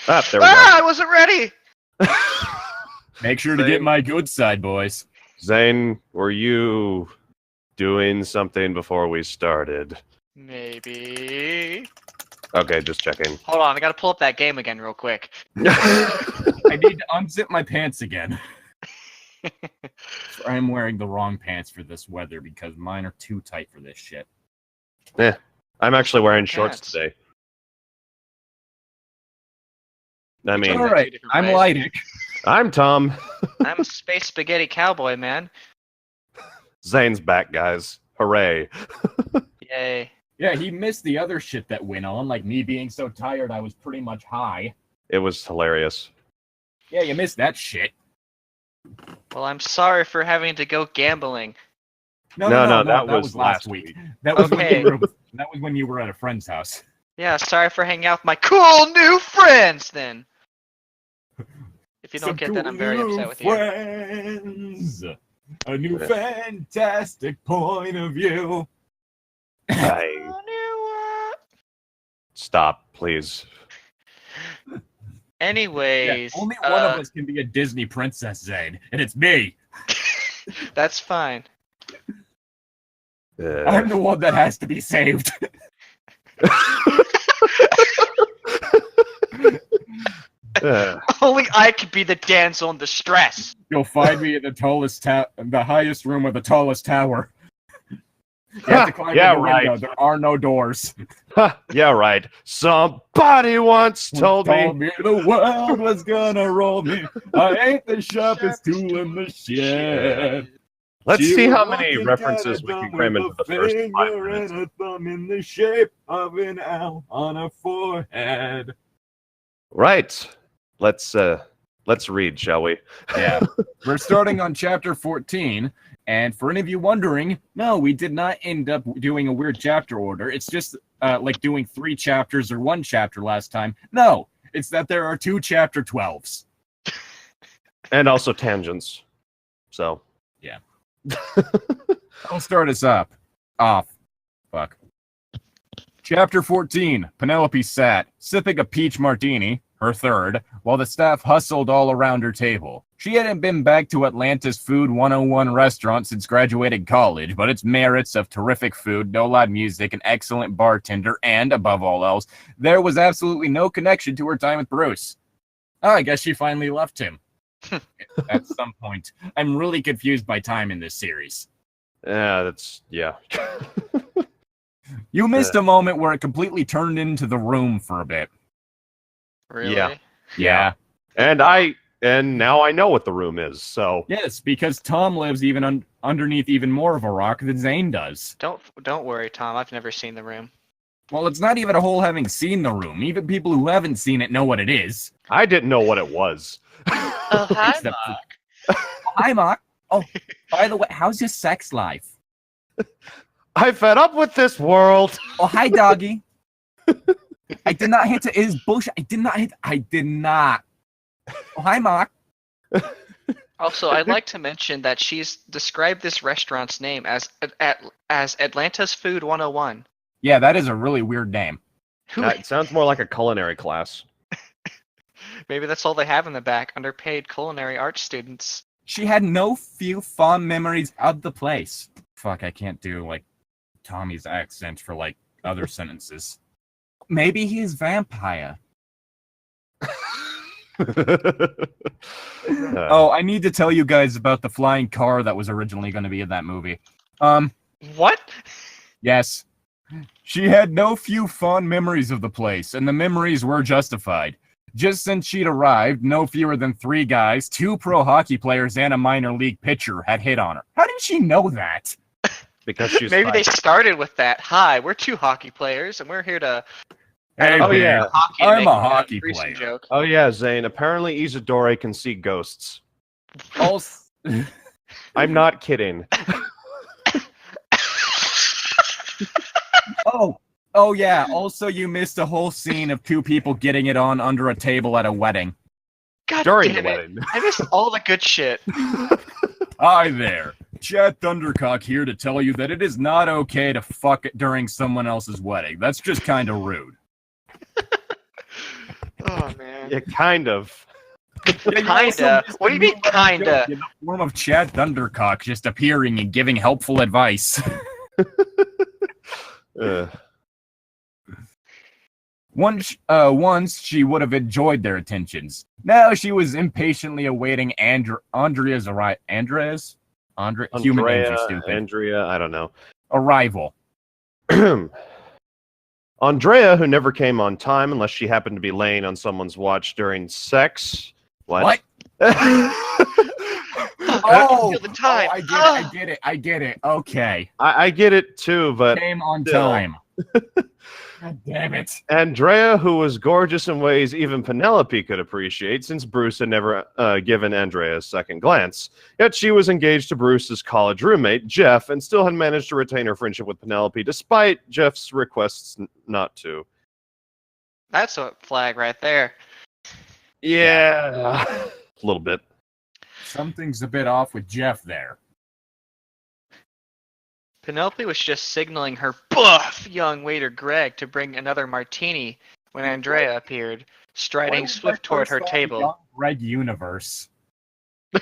Ah, there we go. I wasn't ready! Make sure to get my good side, boys. Zane, were you doing something before we started? Maybe. Okay, just checking. Hold on, I gotta pull up that game again real quick. I need to unzip my pants again. I'm wearing the wrong pants for this weather because mine are too tight for this shit. I'm actually wearing shorts Pants. today. I mean, All right, I'm Llytic. I'm Tom. I'm Space Spaghetti Cowboy, man. Zane's back, guys. Hooray. Yay. Yeah, he missed the other shit that went on, like me being so tired I was pretty much high. It was hilarious. Yeah, you missed that shit. Well, I'm sorry for having to go gambling. No, that was last week. That was Okay. that was when you were at a friend's house. Yeah, sorry for hanging out with my cool new friends, then. If you don't get that, I'm very upset with you. Friends, a new fantastic point of view. Stop, please. Anyways, Yeah, only one of us can be a Disney princess, Zane, and it's me. That's fine. I'm the one that has to be saved. Only I could be the damsel in distress. You'll find me in the highest room of the tallest tower. You have to climb in the window. There are no doors. Yeah, right. Somebody once told me the world was gonna roll me. I ain't the sharpest tool in the shed. Let's see how many references we can cram into the first 5 minutes. And a thumb in the shape of an owl on a forehead. Right. Let's read, shall we? Yeah. We're starting on chapter 14. And for any of you wondering, no, we did not end up doing a weird chapter order. It's just like doing 3 chapters or 1 chapter last time. No, it's that there are 2 chapter 12s. And also tangents. So, yeah. I'll start us up. Off. Fuck. Chapter 14. Penelope sat, sipping a peach martini, her third, while the staff hustled all around her table. She hadn't been back to Atlanta's Food 101 restaurant since graduating college, but its merits of terrific food, no loud music, an excellent bartender, and, above all else, there was absolutely no connection to her time with Bruce. Oh, I guess she finally left him. At some point. I'm really confused by time in this series. Yeah. You missed a moment where it completely turned into The Room for a bit. Really? Yeah. And now I know what The Room is, so... Yes, because Tom lives even underneath even more of a rock than Zane does. Don't worry, Tom. I've never seen The Room. Well, it's not even a whole having seen The Room. Even people who haven't seen it know what it is. I didn't know what it was. Oh, hi, Mark. Hi, Mark. Oh, by the way, how's your sex life? I fed up with this world. Oh, hi, doggy. I did not hit it. It is bullshit. I did not. Oh, hi, Mark. Also, I'd like to mention that she's described this restaurant's name as Atlanta's Food 101. Yeah, that is a really weird name. It sounds more like a culinary class. Maybe that's all they have in the back, underpaid culinary arts students. She had no few fond memories of the place. Fuck, I can't do, like, Tommy's accent for, like, other sentences. Maybe he's vampire. Oh, I need to tell you guys about the flying car that was originally going to be in that movie. What? Yes. She had no few fond memories of the place, and the memories were justified. Just since she'd arrived, no fewer than 3 guys, 2 pro hockey players, and a minor league pitcher had hit on her. How did she know that? Because she's Maybe they started with that. Hi, we're 2 hockey players, and we're here to... Hey, oh, yeah. I'm a hockey player. Joke. Oh, yeah, Zane. Apparently Isadora can see ghosts. I'm not kidding. Oh, yeah. Also, you missed a whole scene of 2 people getting it on under a table at a wedding. God During damn the it. wedding. I missed all the good shit. Hi there. Chad Thundercock here to tell you that it is not okay to fuck it during someone else's wedding. That's just kind of rude. Oh man. Yeah, kind of. Kinda. What do you mean, kinda? In the form of Chad Thundercock just appearing and giving helpful advice. Once she would have enjoyed their attentions. Now she was impatiently awaiting Andrea's arrival. Human names are stupid. Andrea, I don't know. Arrival. Andrea, who never came on time unless she happened to be laying on someone's watch during sex. What? Oh, the time. I get it. Okay. I get it too, but Came on still. time. God damn it. Andrea, who was gorgeous in ways even Penelope could appreciate, since Bruce had never given Andrea a second glance. Yet she was engaged to Bruce's college roommate, Jeff, and still had managed to retain her friendship with Penelope, despite Jeff's requests not to. That's a flag right there. Yeah. A little bit. Something's a bit off with Jeff there. Penelope was just signaling her buff young waiter Greg to bring another martini when Andrea appeared, striding swift toward her table. Greg Universe. Let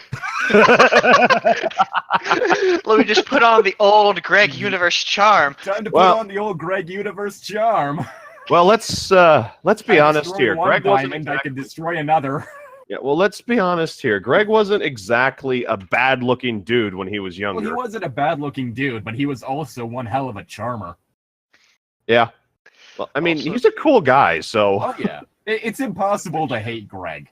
me just put on the old Greg Universe charm. Time to put on the old Greg Universe charm. Well, let's be honest here. Greg wasn't I can destroy another. Yeah, well, let's be honest here. Greg wasn't exactly a bad-looking dude when he was younger. Well, he wasn't a bad-looking dude, but he was also one hell of a charmer. Yeah. Well, I mean, he's a cool guy, so... Oh, yeah. It's impossible to hate Greg.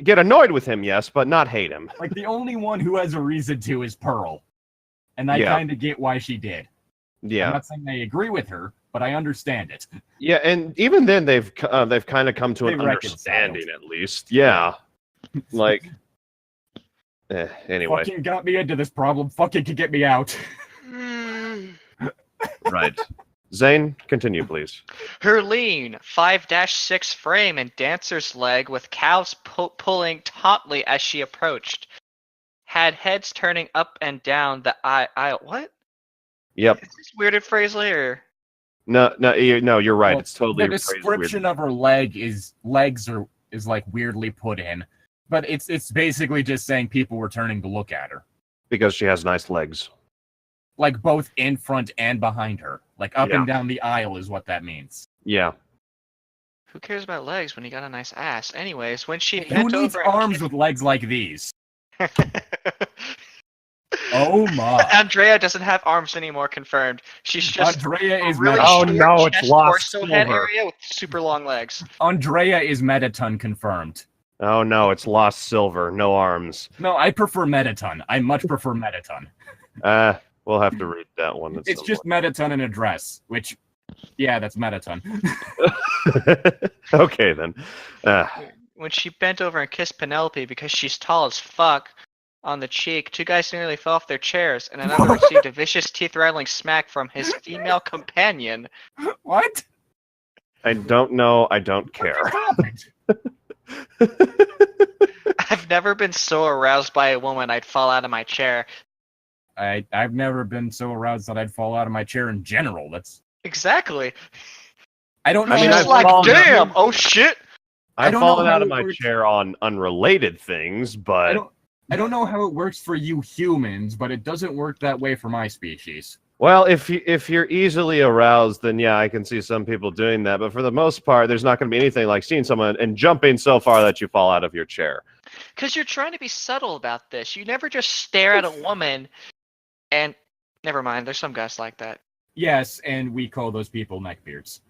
Get annoyed with him, yes, but not hate him. Like, the only one who has a reason to is Pearl. And I kind of get why she did. Yeah. I'm not saying I agree with her, but I understand it. Yeah, and even then, they've kind of come to an understanding, at least. Yeah. Like... anyway. Fucking got me into this problem. Fucking can get me out. Right. Zane, continue, please. Her lean 5-6 frame and dancer's leg with calves pulling tautly as she approached. Had heads turning up and down the aisle. What? Yep. Is this weirded phrase later? No, you're right. Well, it's totally the description of her legs is like weirdly put in, but it's basically just saying people were turning to look at her because she has nice legs, like both in front and behind her, like up and down the aisle is what that means. Yeah. Who cares about legs when you got a nice ass? Anyways, when she who needs arms with legs like these? Oh my! Andrea doesn't have arms anymore. Confirmed. She's just Andrea is really oh no, it's lost torso head area with super long legs. Andrea is Metaton confirmed. Oh no, it's lost silver. No arms. No, I prefer Metaton. I much prefer Metaton. We'll have to read that one. It's just Metaton in a dress, which, yeah, that's Metaton. Okay then. When she bent over and kissed Penelope because she's tall as fuck on the cheek, two guys nearly fell off their chairs, and another received a vicious teeth-rattling smack from his female companion. What? I don't know. I don't care. I've never been so aroused by a woman I'd fall out of my chair. I've never been so aroused that I'd fall out of my chair in general. That's exactly. I don't know. I mean, Just like, damn! Oh shit! I've fallen out of my chair on unrelated things, but I don't know how it works for you humans, but it doesn't work that way for my species. Well, if you're easily aroused, then yeah, I can see some people doing that. But for the most part, there's not going to be anything like seeing someone and jumping so far that you fall out of your chair. Because you're trying to be subtle about this. You never just stare at a woman and... Never mind, there's some guys like that. Yes, and we call those people neckbeards.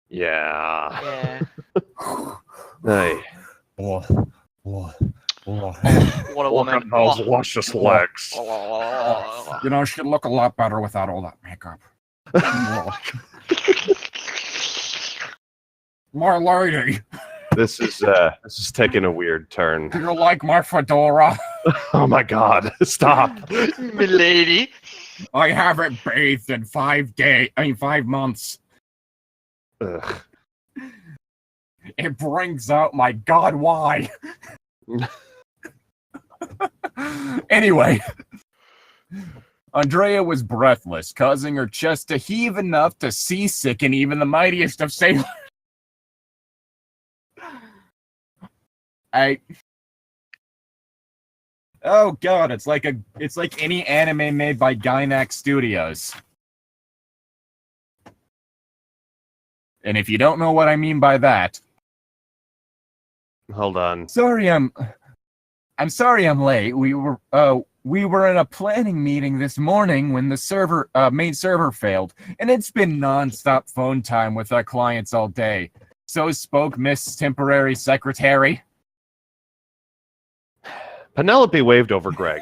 Yeah. Yeah. Hey. What a woman. Luscious legs. You know, she'd look a lot better without all that makeup. My lady. This is taking a weird turn. Do you like my fedora? Oh my god. Stop. Milady. I haven't bathed in 5 months. Ugh. It brings out my god why. Anyway, Andrea was breathless, causing her chest to heave enough to seasicken even the mightiest of sailors. Oh god, it's like any anime made by Gainax Studios. And if you don't know what I mean by that, Hold on. I'm sorry I'm late. We were in a planning meeting this morning when the main server failed, and it's been non-stop phone time with our clients all day. So spoke Miss Temporary Secretary. Penelope waved over Greg.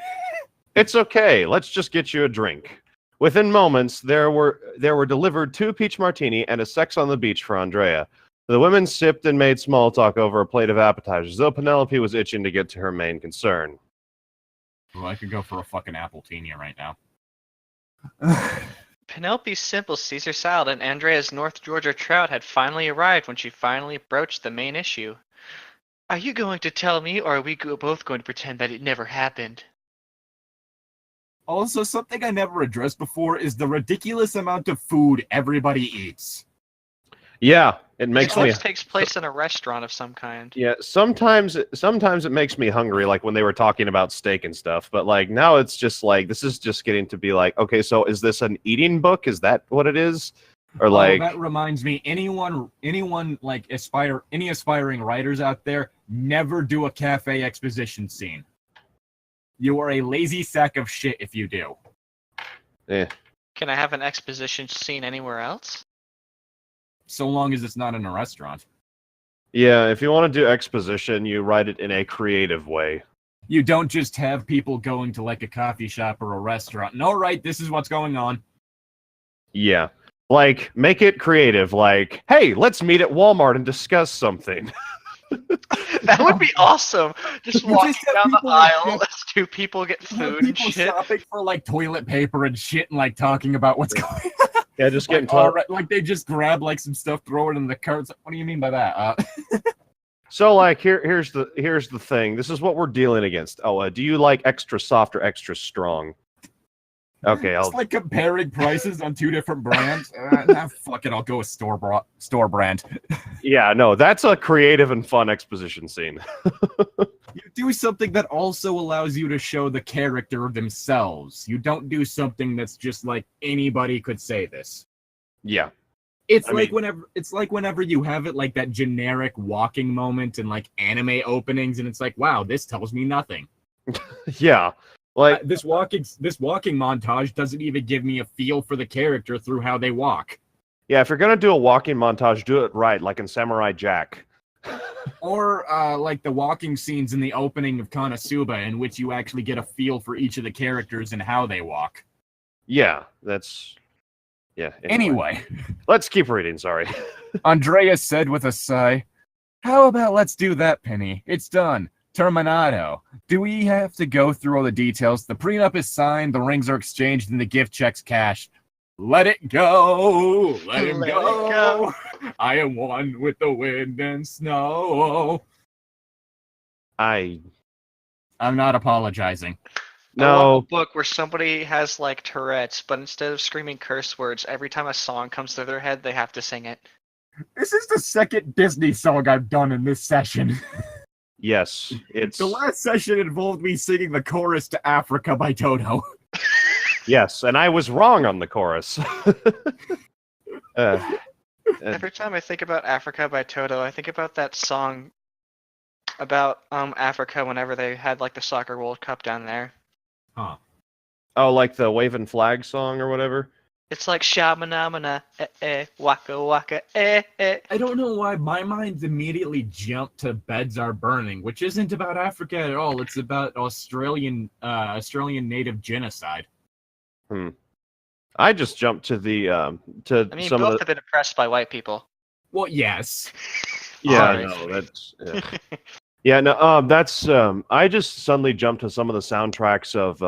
It's okay. Let's just get you a drink. Within moments, there were delivered 2 peach martini and a sex on the beach for Andrea. The women sipped and made small talk over a plate of appetizers, though Penelope was itching to get to her main concern. Well, I could go for a fucking Appletini right now. Penelope's simple Caesar salad and Andrea's North Georgia trout had finally arrived when she finally broached the main issue. Are you going to tell me, or are we both going to pretend that it never happened? Also, something I never addressed before is the ridiculous amount of food everybody eats. Yeah, it makes me. This takes place in a restaurant of some kind. Yeah, sometimes it makes me hungry, like when they were talking about steak and stuff. But like now, it's just like this is just getting to be like, okay, so is this an eating book? Is that what it is? Or like that reminds me, anyone like any aspiring writers out there, never do a cafe exposition scene. You are a lazy sack of shit if you do. Eh. Can I have an exposition scene anywhere else? So long as it's not in a restaurant. Yeah, if you want to do exposition, you write it in a creative way. You don't just have people going to like a coffee shop or a restaurant. And all right, this is what's going on. Yeah. Like, make it creative. Like, hey, let's meet at Walmart and discuss something. That would be awesome. Just walking down the aisle like, as 2 people get food and people shit. shopping for like toilet paper and shit and like talking about what's going on. Yeah, just getting like, right, like they just grab like some stuff, throw it in the cart. Like, what do you mean by that? So like here's the thing. This is what we're dealing against. Oh, do you like extra soft or extra strong? Okay, it's like comparing prices on 2 different brands. Fuck it, I'll go with store brand. Yeah, no, that's a creative and fun exposition scene. You do something that also allows you to show the character themselves. You don't do something that's just like anybody could say this. Yeah. It's like whenever you have it like that generic walking moment in like anime openings, and it's like, wow, this tells me nothing. Yeah. Like this walking montage doesn't even give me a feel for the character through how they walk. Yeah, if you're gonna do a walking montage, do it right, like in Samurai Jack. Or like the walking scenes in the opening of Konosuba, in which you actually get a feel for each of the characters and how they walk. Yeah, that's... Yeah. Anyway. Let's keep reading, sorry. Andrea said with a sigh, "How about let's do that, Penny? It's done. Terminato. Do we have to go through all the details? The prenup is signed, the rings are exchanged, and the gift check's cashed. Let it go. Let him go. I am one with the wind and snow." I'm not apologizing. I want No. a book where somebody has like Tourette's, but instead of screaming curse words, every time a song comes to their head, they have to sing it. This is the second Disney song I've done in this session. Yes, it's... The last session involved me singing the chorus to Africa by Toto. Yes, and I was wrong on the chorus. Every time I think about Africa by Toto, I think about that song about Africa whenever they had like the soccer World Cup down there. Huh. Oh, like the Waving Flag song or whatever? It's like shamanamana, waka waka, I don't know why my mind's immediately jumped to Beds Are Burning, which isn't about Africa at all. It's about Australian native genocide. I just jumped to the to I mean, some both of have been oppressed by white people. Well, yes. Yeah, Sorry. no, that's yeah, no, that's I just suddenly jumped to some of the soundtracks of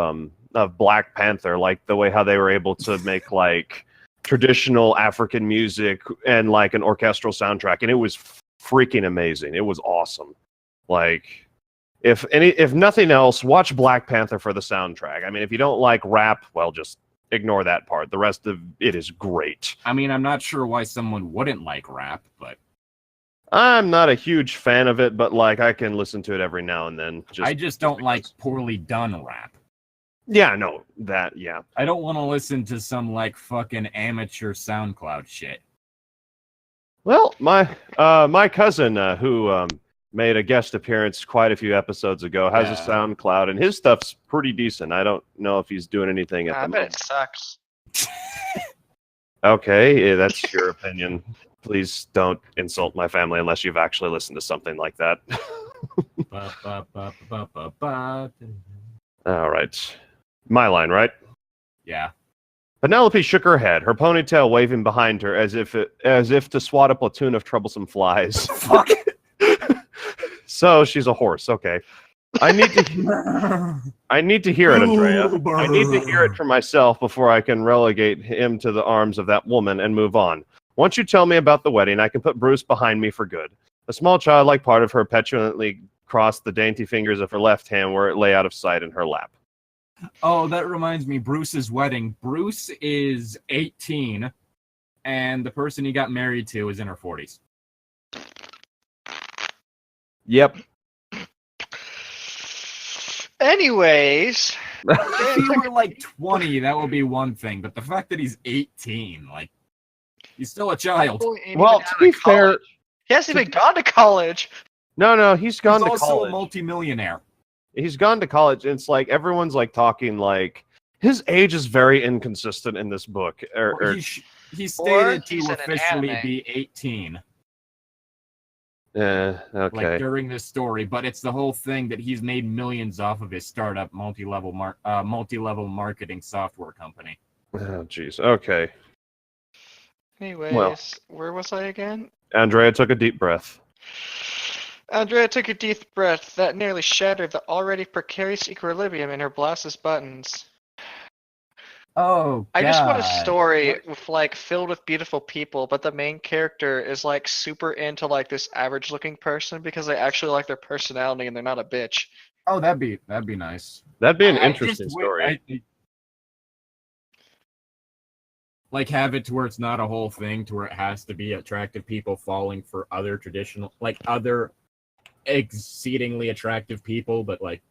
Black Panther, like the way how they were able to make like traditional African music and like an orchestral soundtrack, and it was freaking amazing. It was awesome. Like if nothing else, watch Black Panther for the soundtrack. I mean, if you don't like rap, well, just ignore that part. The rest of it is great. I mean, I'm not sure why someone wouldn't like rap, but I'm not a huge fan of it, but like I can listen to it every now and then. I just don't like poorly done rap. Yeah, no, that, yeah. I don't want to listen to some like fucking amateur SoundCloud shit. Well, my cousin who made a guest appearance quite a few episodes ago has a SoundCloud, and his stuff's pretty decent. I don't know if he's doing anything at the I bet moment. it sucks. Okay, yeah, that's your opinion. Please don't insult my family unless you've actually listened to something like that. All right. My line, right? Yeah. Penelope shook her head, her ponytail waving behind her as if to swat a platoon of troublesome flies. Fuck. So she's a horse. Okay. I need to hear it, Andrea. I need to hear it for myself before I can relegate him to the arms of that woman and move on. Once you tell me about the wedding, I can put Bruce behind me for good. A small childlike part of her petulantly crossed the dainty fingers of her left hand where it lay out of sight in her lap. Oh, that reminds me, Bruce's wedding. Bruce is 18, and the person he got married to is in her 40s. Yep. Anyways, If he were like 20, that would be one thing, but the fact that he's 18, like, he's still a child. Well, to be fair, he hasn't even gone to college. no, he's gone He's to also college. a multimillionaire. He's gone to college, and it's like everyone's like talking like his age is very inconsistent in this book. He stated he's to in an officially anime. be 18. Okay. Like during this story, but it's the whole thing that he's made millions off of his startup multi-level marketing software company. Oh, jeez. Okay. Anyways, where was I again? Andrea took a deep breath. Andrea took a deep breath that nearly shattered the already precarious equilibrium in her blouse buttons. Oh, I just want a story with like filled with beautiful people, but the main character is like super into like this average looking person because they actually like their personality and they're not a bitch. Oh, that'd be nice. That'd be an I interesting story. Like have it to where it's not a whole thing to where it has to be attractive people falling for other traditional, like other exceedingly attractive people, but like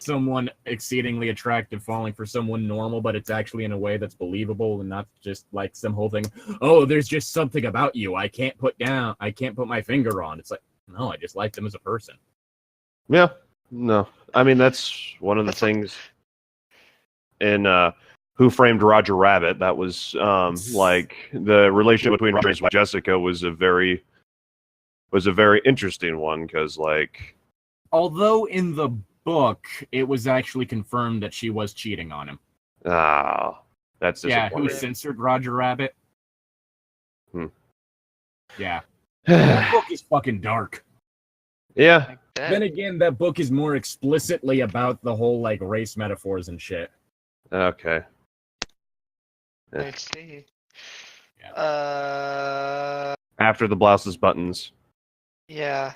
someone exceedingly attractive falling for someone normal, but it's actually in a way that's believable and not just like some whole thing. Oh, there's just something about you I can't put my finger on. It's like, no, I just like them as a person. Yeah. No. I mean, that's one of the things in Who Framed Roger Rabbit. That was like the relationship between Roger and Jessica was a very interesting one because like, although in the book it was actually confirmed that she was cheating on him. That's disappointing. Who censored Roger Rabbit? Yeah. Yeah. That book is fucking dark. Yeah. Then again, that book is more explicitly about the whole like race metaphors and shit. Okay. Let's see. After the blouses buttons. Yeah.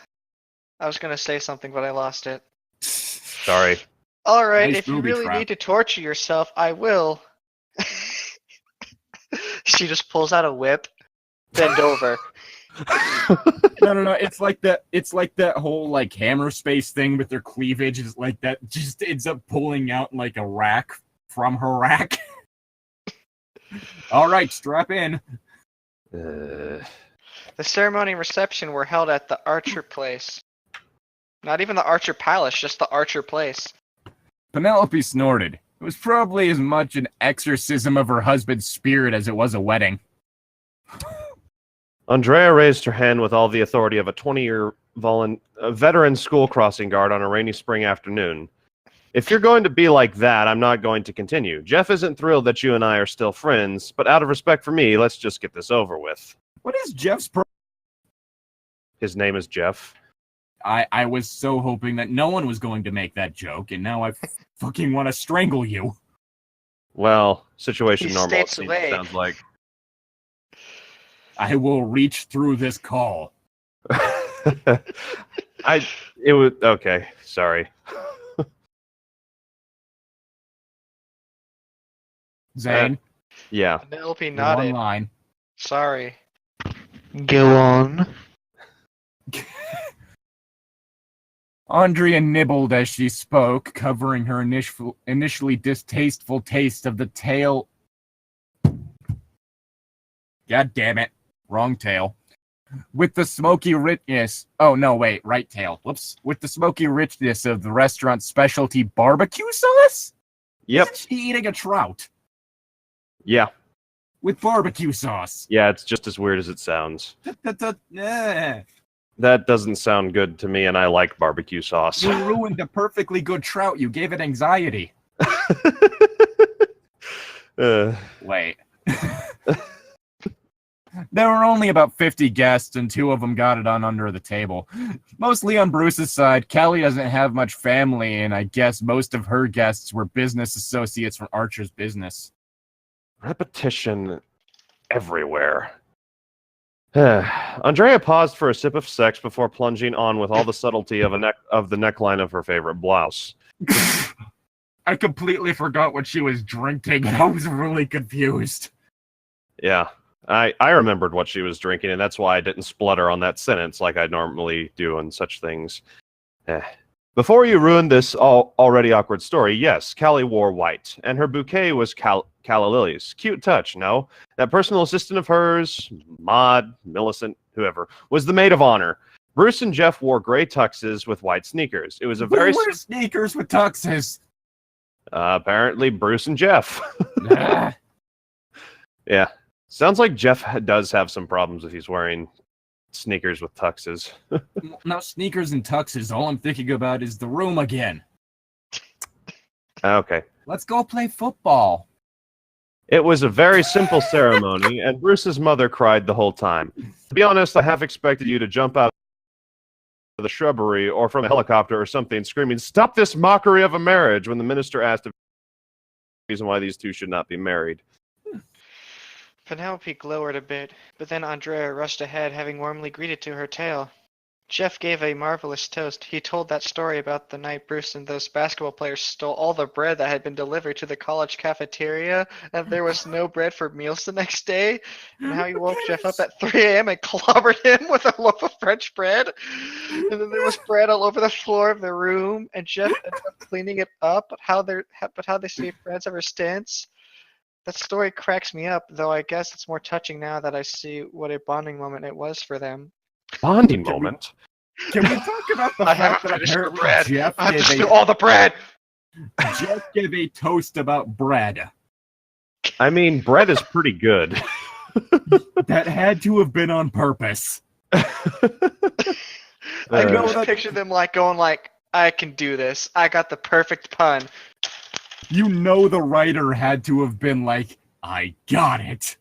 I was gonna say something, but I lost it. Sorry. Alright, Nice if you booby really trap. need to torture yourself, I will. She just pulls out a whip, bend over. No. It's like that whole like hammer space thing with their cleavage is like that just ends up pulling out like a rack from her rack. All right, strap in. The ceremony and reception were held at the Archer Place. Not even the Archer Palace, just the Archer Place. Penelope snorted. It was probably as much an exorcism of her husband's spirit as it was a wedding. Andrea raised her hand with all the authority of a 20-year veteran school crossing guard on a rainy spring afternoon. If you're going to be like that, I'm not going to continue. Jeff isn't thrilled that you and I are still friends, but out of respect for me, let's just get this over with. What is Jeff's His name is Jeff. I was so hoping that no one was going to make that joke, and now I fucking want to strangle you. Well, situation He normal, it states away. sounds like. I will reach through this call. It was okay. Sorry. Zane, Yeah. Penelope you're nodded. one line. Sorry. Go on. Andrea nibbled as she spoke, covering her initially distasteful taste of the tail. God damn it. Wrong tail. With the smoky richness. Oh, no, wait. Right tail. Whoops. With the smoky richness of the restaurant's specialty barbecue sauce? Yep. Isn't she eating a trout? Yeah. With barbecue sauce. Yeah, it's just as weird as it sounds. Eh. That doesn't sound good to me, and I like barbecue sauce. You ruined a perfectly good trout. You gave it anxiety. Wait. There were only about 50 guests, and 2 of them got it on under the table. Mostly on Bruce's side, Callie doesn't have much family, and I guess most of her guests were business associates from Archer's business. Repetition everywhere. Andrea paused for a sip of sex before plunging on with all the subtlety of the neckline of her favorite blouse. I completely forgot what she was drinking. I was really confused. Yeah, I remembered what she was drinking, and that's why I didn't splutter on that sentence like I normally do on such things. Before you ruin this already awkward story, yes, Callie wore white, and her bouquet was calla lilies. Cute touch, no? That personal assistant of hers, Maud, Millicent, whoever, was the maid of honor. Bruce and Jeff wore gray tuxes with white sneakers. It was a very... Who wear sneakers with tuxes? Apparently Bruce and Jeff. Yeah. Sounds like Jeff does have some problems if he's wearing sneakers with tuxes. Now, sneakers and tuxes, all I'm thinking about is the room again. Okay. Let's go play football. It was a very simple ceremony, and Bruce's mother cried the whole time. To be honest, I half expected you to jump out of the shrubbery or from a helicopter or something, screaming, "Stop this mockery of a marriage," when the minister asked the reason why these two should not be married. Penelope glowered a bit, but then Andrea rushed ahead, having warmly greeted to her tale. Jeff gave a marvelous toast. He told that story about the night Bruce and those basketball players stole all the bread that had been delivered to the college cafeteria, and there was no bread for meals the next day, and how he woke Jeff up at 3 a.m. and clobbered him with a loaf of French bread, and then there was bread all over the floor of the room, and Jeff ended up cleaning it up, but how they stayed friends ever since. That story cracks me up, though I guess it's more touching now that I see what a bonding moment it was for them. Bonding moment? Can we talk about the fact that apparently Jeff I have to steal all the bread! Jeff gave a toast about bread. I mean, bread is pretty good. That had to have been on purpose. I can just picture them going I can do this. I got the perfect pun. You know the writer had to have been like, I got it.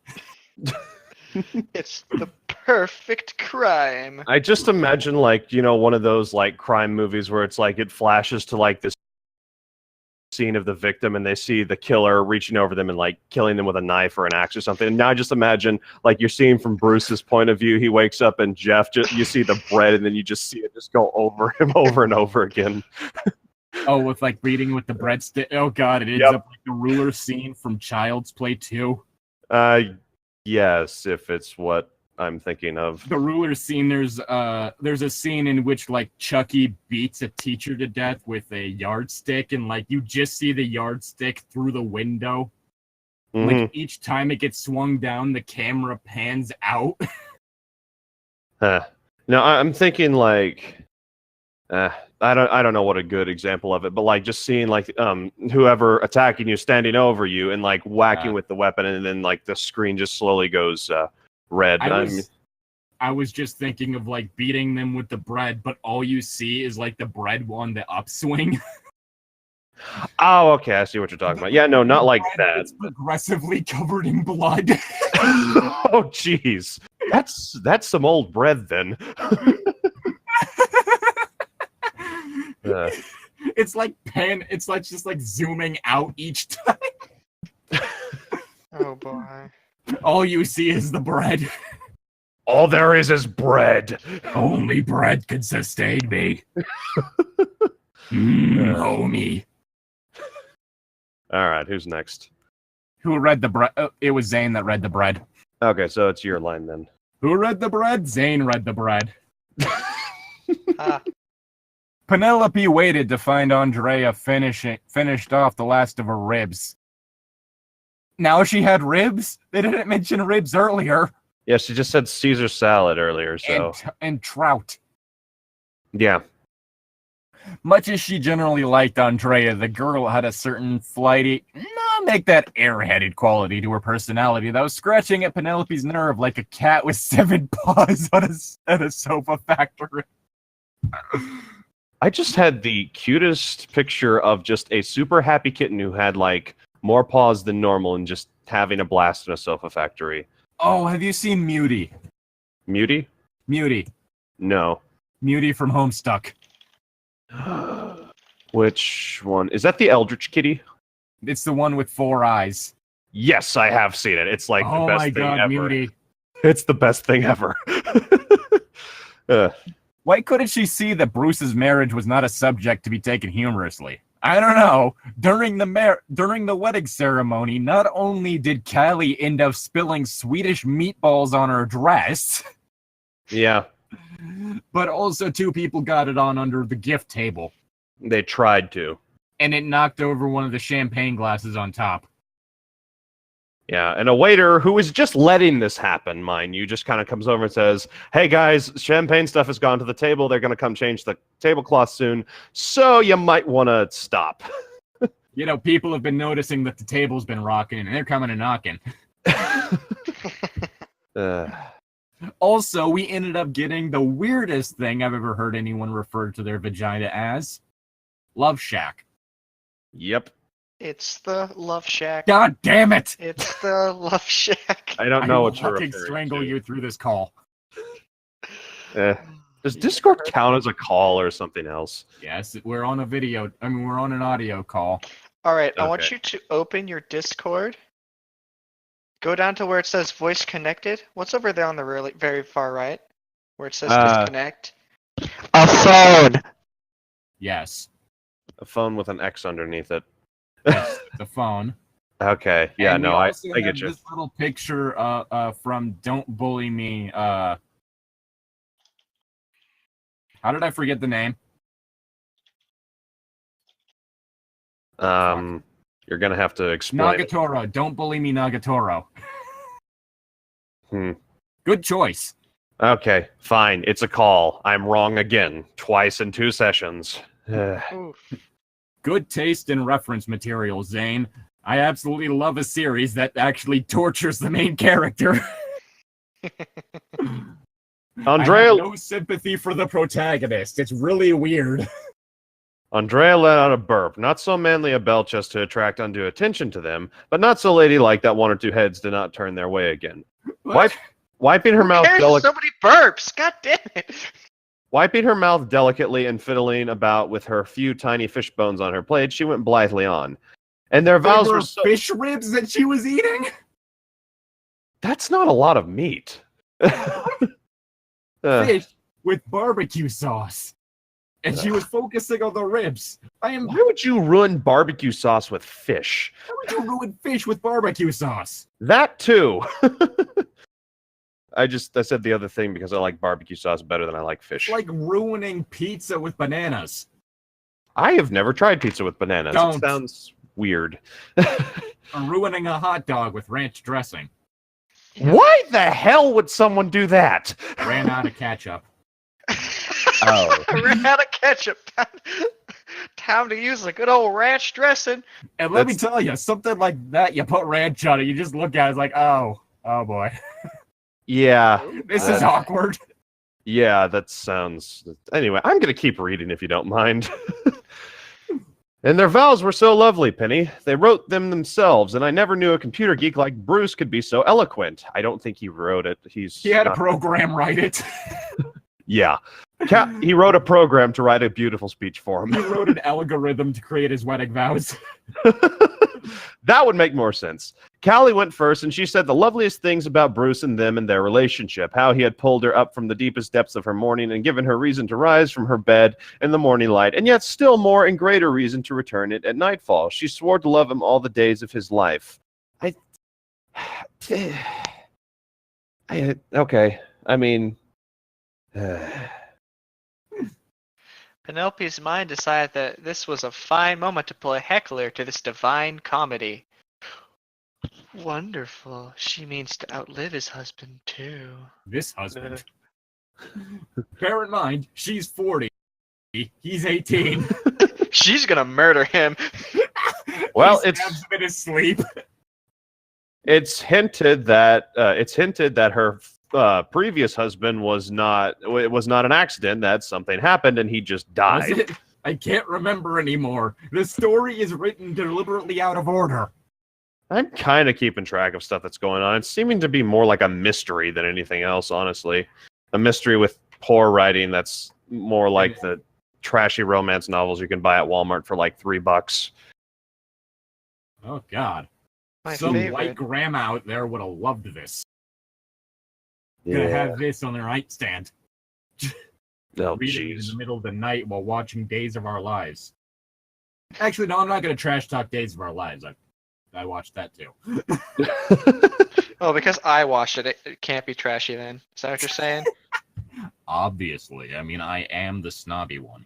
It's the perfect crime. I just imagine, one of those, crime movies where it's it flashes to, this scene of the victim and they see the killer reaching over them and, killing them with a knife or an axe or something. And now I just imagine, you're seeing from Bruce's point of view, he wakes up and Jeff, you see the bread and then you just see it just go over him over and over again. Oh, with beating with the breadstick. Oh god, it ends up like the ruler scene from Child's Play 2. Yes, if it's what I'm thinking of. The ruler scene. There's a scene in which Chucky beats a teacher to death with a yardstick, and you just see the yardstick through the window. Mm-hmm. Each time it gets swung down, the camera pans out. No, I'm thinking I don't know what a good example of it, but just seeing whoever attacking you standing over you and whacking with the weapon, and then the screen just slowly goes red. I was just thinking of beating them with the bread, but all you see is the bread on the upswing. Oh, okay, I see what you're talking about. Yeah, no, not like that. It's progressively covered in blood. Oh, jeez, that's some old bread then. It's just zooming out each time. Oh boy. All you see is the bread. All there is bread. Only bread can sustain me. Homie. All right, who's next? Who read the bread? Oh, it was Zane that read the bread. Okay, so it's your line then. Who read the bread? Zane read the bread. Penelope waited to find Andrea finished off the last of her ribs. Now she had ribs? They didn't mention ribs earlier. Yeah, she just said Caesar salad earlier, so. And trout. Yeah. Much as she generally liked Andrea, the girl had a certain flighty, make that airheaded quality to her personality that was scratching at Penelope's nerve like a cat with 7 paws at a sofa factory. I just had the cutest picture of just a super happy kitten who had, like, more paws than normal and just having a blast in a sofa factory. Oh, have you seen Mutie? Mutie? Mutie. No. Mutie from Homestuck. Which one? Is that the Eldritch Kitty? It's the one with 4 eyes. Yes, I have seen it. It's like the best thing ever. Mutie. It's the best thing ever. Why couldn't she see that Bruce's marriage was not a subject to be taken humorously? I don't know. During the wedding ceremony, not only did Callie end up spilling Swedish meatballs on her dress, Yeah. but also 2 people got it on under the gift table. They tried to. And it knocked over one of the champagne glasses on top. Yeah, and a waiter who is just letting this happen, mind you, just kind of comes over and says, "Hey guys, champagne stuff has gone to the table. They're going to come change the tablecloth soon, so you might want to stop." You know, people have been noticing that the table's been rocking, and they're coming and knocking. Also, we ended up getting the weirdest thing I've ever heard anyone refer to their vagina as. Love Shack. Yep. It's the Love Shack. God damn it! It's the Love Shack. I don't know I what will you're fucking referring strangle to. you through this call. Does Discord count as a call or something else? Yes, we're on we're on an audio call. All right, I Okay. want you to open your Discord. Go down to where it says voice connected. What's over there on the very far right? Where it says disconnect. A phone! Yes. A phone with an X underneath it. Yes, the phone. Okay. Yeah, And no, we I also get have you. this little picture from Don't Bully Me. How did I forget the name? You're going to have to explain it. Nagatoro. Don't Bully Me, Nagatoro. Hmm. Good choice. Okay, fine. It's a call. I'm wrong again. Twice in 2 sessions. Oof. Good taste in reference material, Zane. I absolutely love a series that actually tortures the main character. Andrea I have no sympathy for the protagonist. It's really weird. Andrea let out a burp, not so manly a belch as to attract undue attention to them, but not so ladylike that 1 or 2 heads did not turn their way again. Wiping her mouth Somebody burps! God damn it! Wiping her mouth delicately and fiddling about with her few tiny fish bones on her plate, she went blithely on. And their vows There were were so... fish ribs that she was eating? That's not a lot of meat. Fish with barbecue sauce. And she was focusing on the ribs. Why would you ruin barbecue sauce with fish? Why would you ruin fish with barbecue sauce? That too. I said the other thing because I like barbecue sauce better than I like fish. It's like ruining pizza with bananas. I have never tried pizza with bananas. Don't. It sounds weird. Or ruining a hot dog with ranch dressing. Why the hell would someone do that? Ran out of ketchup. Oh. I ran out of ketchup. Time to use a good old ranch dressing. And let me tell you, something like that, you put ranch on it, you just look at it, it's like, oh boy. Yeah. This is awkward. Yeah, that sounds... Anyway, I'm going to keep reading if you don't mind. And their vows were so lovely, Penny. They wrote them themselves, and I never knew a computer geek like Bruce could be so eloquent. I don't think he wrote it. He had a program write it. Yeah. He wrote a program to write a beautiful speech for him. He wrote an algorithm to create his wedding vows. That would make more sense. Callie went first, and she said the loveliest things about Bruce and them and their relationship, how he had pulled her up from the deepest depths of her mourning and given her reason to rise from her bed in the morning light, and yet still more and greater reason to return it at nightfall. She swore to love him all the days of his life. I Okay. I mean... Penelope's mind decided that this was a fine moment to play heckler to this divine comedy. Wonderful. She means to outlive his husband, too. This husband. Bear in mind, she's 40. He's 18. She's gonna murder him. Well, He stabs him in his sleep. it's hinted that her previous husband was not an accident. That something happened and he just Was died. it? I can't remember anymore. The story is written deliberately out of order. I'm kind of keeping track of stuff that's going on. It's seeming to be more like a mystery than anything else, honestly. A mystery with poor writing that's more like the trashy romance novels you can buy at Walmart for like $3. Oh, God. My Some favorite. white grandma out there would have loved this. Gonna have this on their nightstand. Oh, Read it in jeez. the middle of the night while watching Days of Our Lives. Actually, no, I'm not gonna trash talk Days of Our Lives. I watched that too. Oh, because I watched it, it can't be trashy then. Is that what you're saying? Obviously, I mean, I am the snobby one.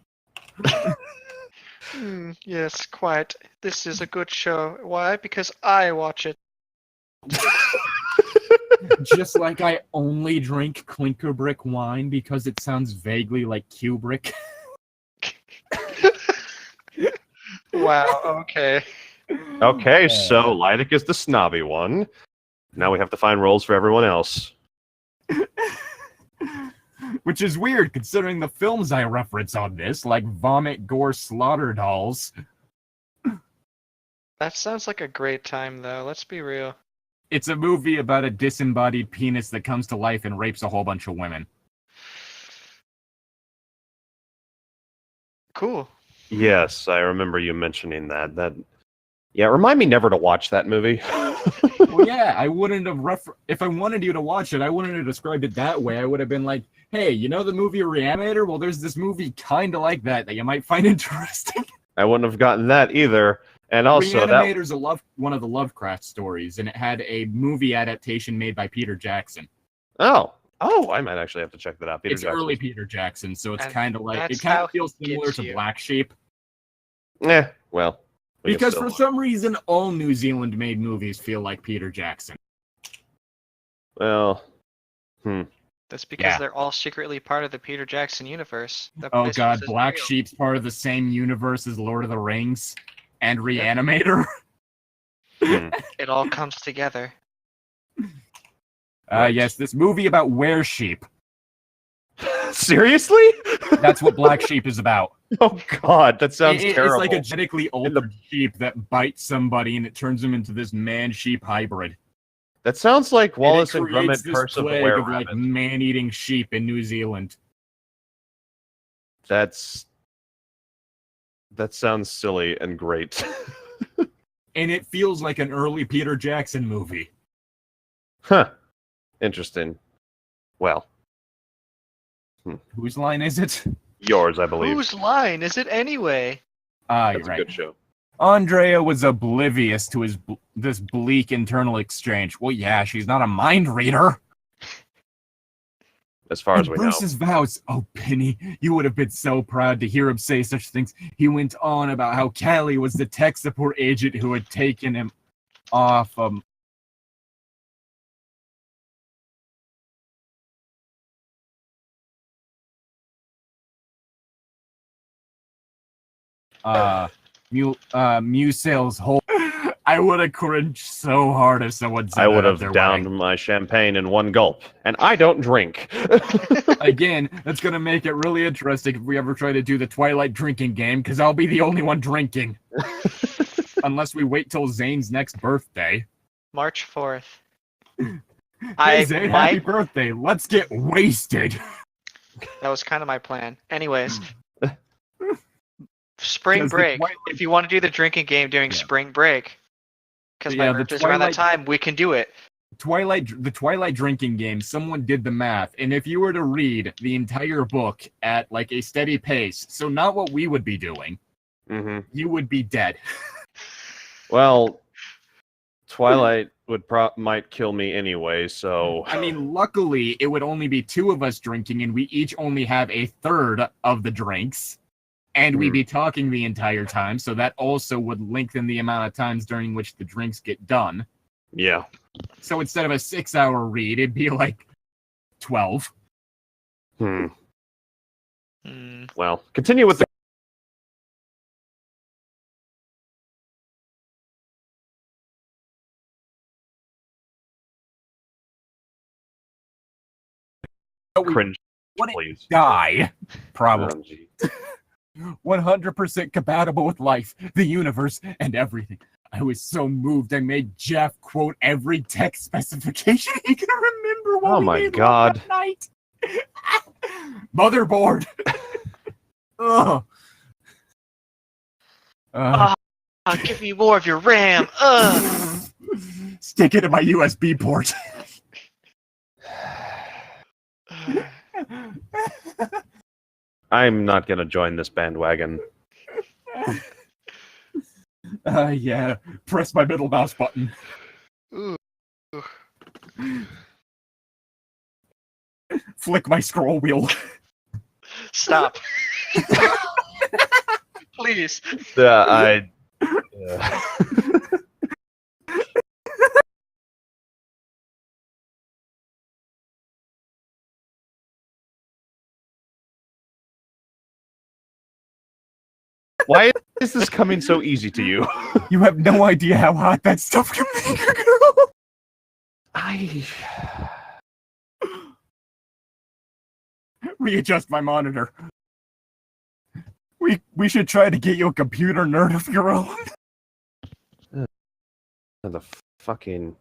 Yes, quite. This is a good show. Why? Because I watch it. Just like I only drink clinker brick wine because it sounds vaguely like Kubrick. Wow, okay. Okay, so Llytic is the snobby one. Now we have to find roles for everyone else. Which is weird considering the films I reference on this, like Vomit, Gore, Slaughter Dolls. That sounds like a great time, though. Let's be real. It's a movie about a disembodied penis that comes to life and rapes a whole bunch of women. Cool. Yes, I remember you mentioning that. Yeah, remind me never to watch that movie. Well, yeah, I wouldn't have if I wanted you to watch it, I wouldn't have described it that way. I would have been like, hey, you know the movie Reanimator? Well, there's this movie kind of like that you might find interesting. I wouldn't have gotten that either. And also, Reanimator's one of the Lovecraft stories, and it had a movie adaptation made by Peter Jackson. Oh, I might actually have to check that out. It's Jackson. early Peter Jackson, so it's And kind of like that's it kind how of feels he similar gets to you. Black Sheep. Well. we can Because still for watch. some reason, all New Zealand-made movies feel like Peter Jackson. Well, That's because Yeah. they're all secretly part of the Peter Jackson universe. That Oh place god, is Black real. Sheep's part of the same universe as Lord of the Rings and Reanimator. It all comes together. Right. Yes, this movie about were-sheep. seriously? That's what Black Sheep is about. Oh God, that sounds terrible. It's like a genetically altered sheep that bites somebody and it turns them into this man-sheep hybrid. That sounds like Wallace and and it creates Gromit this Curse of the plague Were of like Rabbit. man-eating sheep in New Zealand. That sounds silly and great. And it feels like an early Peter Jackson movie. Huh. Interesting. Well, Whose line is it? yours, I believe. Whose line is it anyway? You're That's a right. good show. Andrea was oblivious to this bleak internal exchange. Well, yeah, she's not a mind reader. As far as we know. Bruce's vows. Oh, Penny, you would have been so proud to hear him say such things. He went on about how Callie was the tech support agent who had taken him off Musail's whole. I would have cringed so hard if someone said I would that at have their downed wedding. my champagne in one gulp, and I don't drink. Again, that's gonna make it really interesting if we ever try to do the Twilight drinking game, because I'll be the only one drinking. Unless we wait till Zane's next birthday. March 4th. Hey Zane, happy birthday. Let's get wasted. That was kind of my plan. Anyways. Spring Because the break. Twilight- If you want to do the drinking game during Yeah. spring break, because my Yeah, the birthday's around that Twilight- time, we can do it. The Twilight drinking game, someone did the math, and if you were to read the entire book at like a steady pace, so not what we would be doing, you would be dead. Well, Twilight might kill me anyway, so I mean, luckily, it would only be two of us drinking, and we each only have a third of the drinks. and we'd be talking the entire time, so that also would lengthen the amount of times during which the drinks get done. Yeah. So instead of a 6-hour read, it'd be like 12. Well, continue with the cringe, please. Die. Probably. Oh, 100% compatible with life, the universe, and everything. I was so moved I made Jeff quote every text specification he can remember while we made love that night. Motherboard. Ugh. Give me more of your RAM. Stick it in my USB port. I'm not gonna join this bandwagon. Yeah. Press my middle mouse button. Flick my scroll wheel. Stop. Please. Why is this coming so easy to you? You have no idea how hot that stuff can make a girl. Readjust my monitor. We should try to get you a computer nerd of your own. The fucking...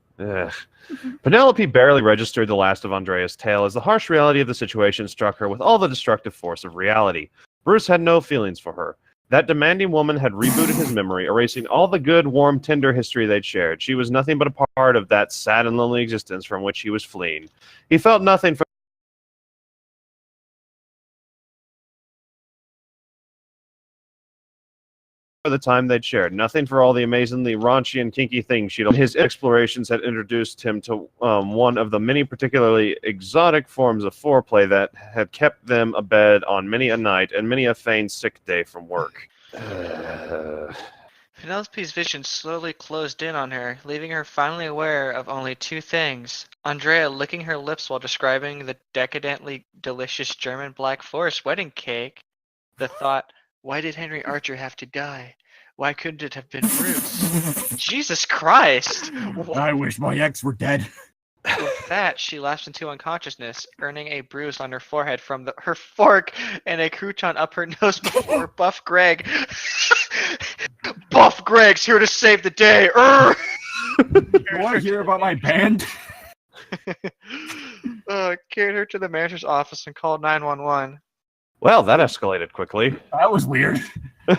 Penelope barely registered the last of Andrea's tale as the harsh reality of the situation struck her with all the destructive force of reality. Bruce had no feelings for her. That demanding woman had rebooted his memory, erasing all the good, warm, tender history they'd shared. She was nothing but a part of that sad and lonely existence from which he was fleeing. He felt nothing for the time they'd shared, nothing for all the amazingly raunchy and kinky things she'd. His explorations had introduced him to one of the many particularly exotic forms of foreplay that had kept them abed on many a night and many a feigned sick day from work. Penelope's vision slowly closed in on her, leaving her finally aware of only two things. Andrea licking her lips while describing the decadently delicious German Black Forest wedding cake. The thought, why did Henry Archer have to die? Why couldn't it have been Bruce? Jesus Christ! I wish my ex were dead. With that, she lapsed into unconsciousness, earning a bruise on her forehead from her fork and a crouton up her nose before Buff Greg. Buff Greg's here to save the day! You want to hear about my band? Carried her to the manager's office and called 911. Well, that escalated quickly. That was weird. Why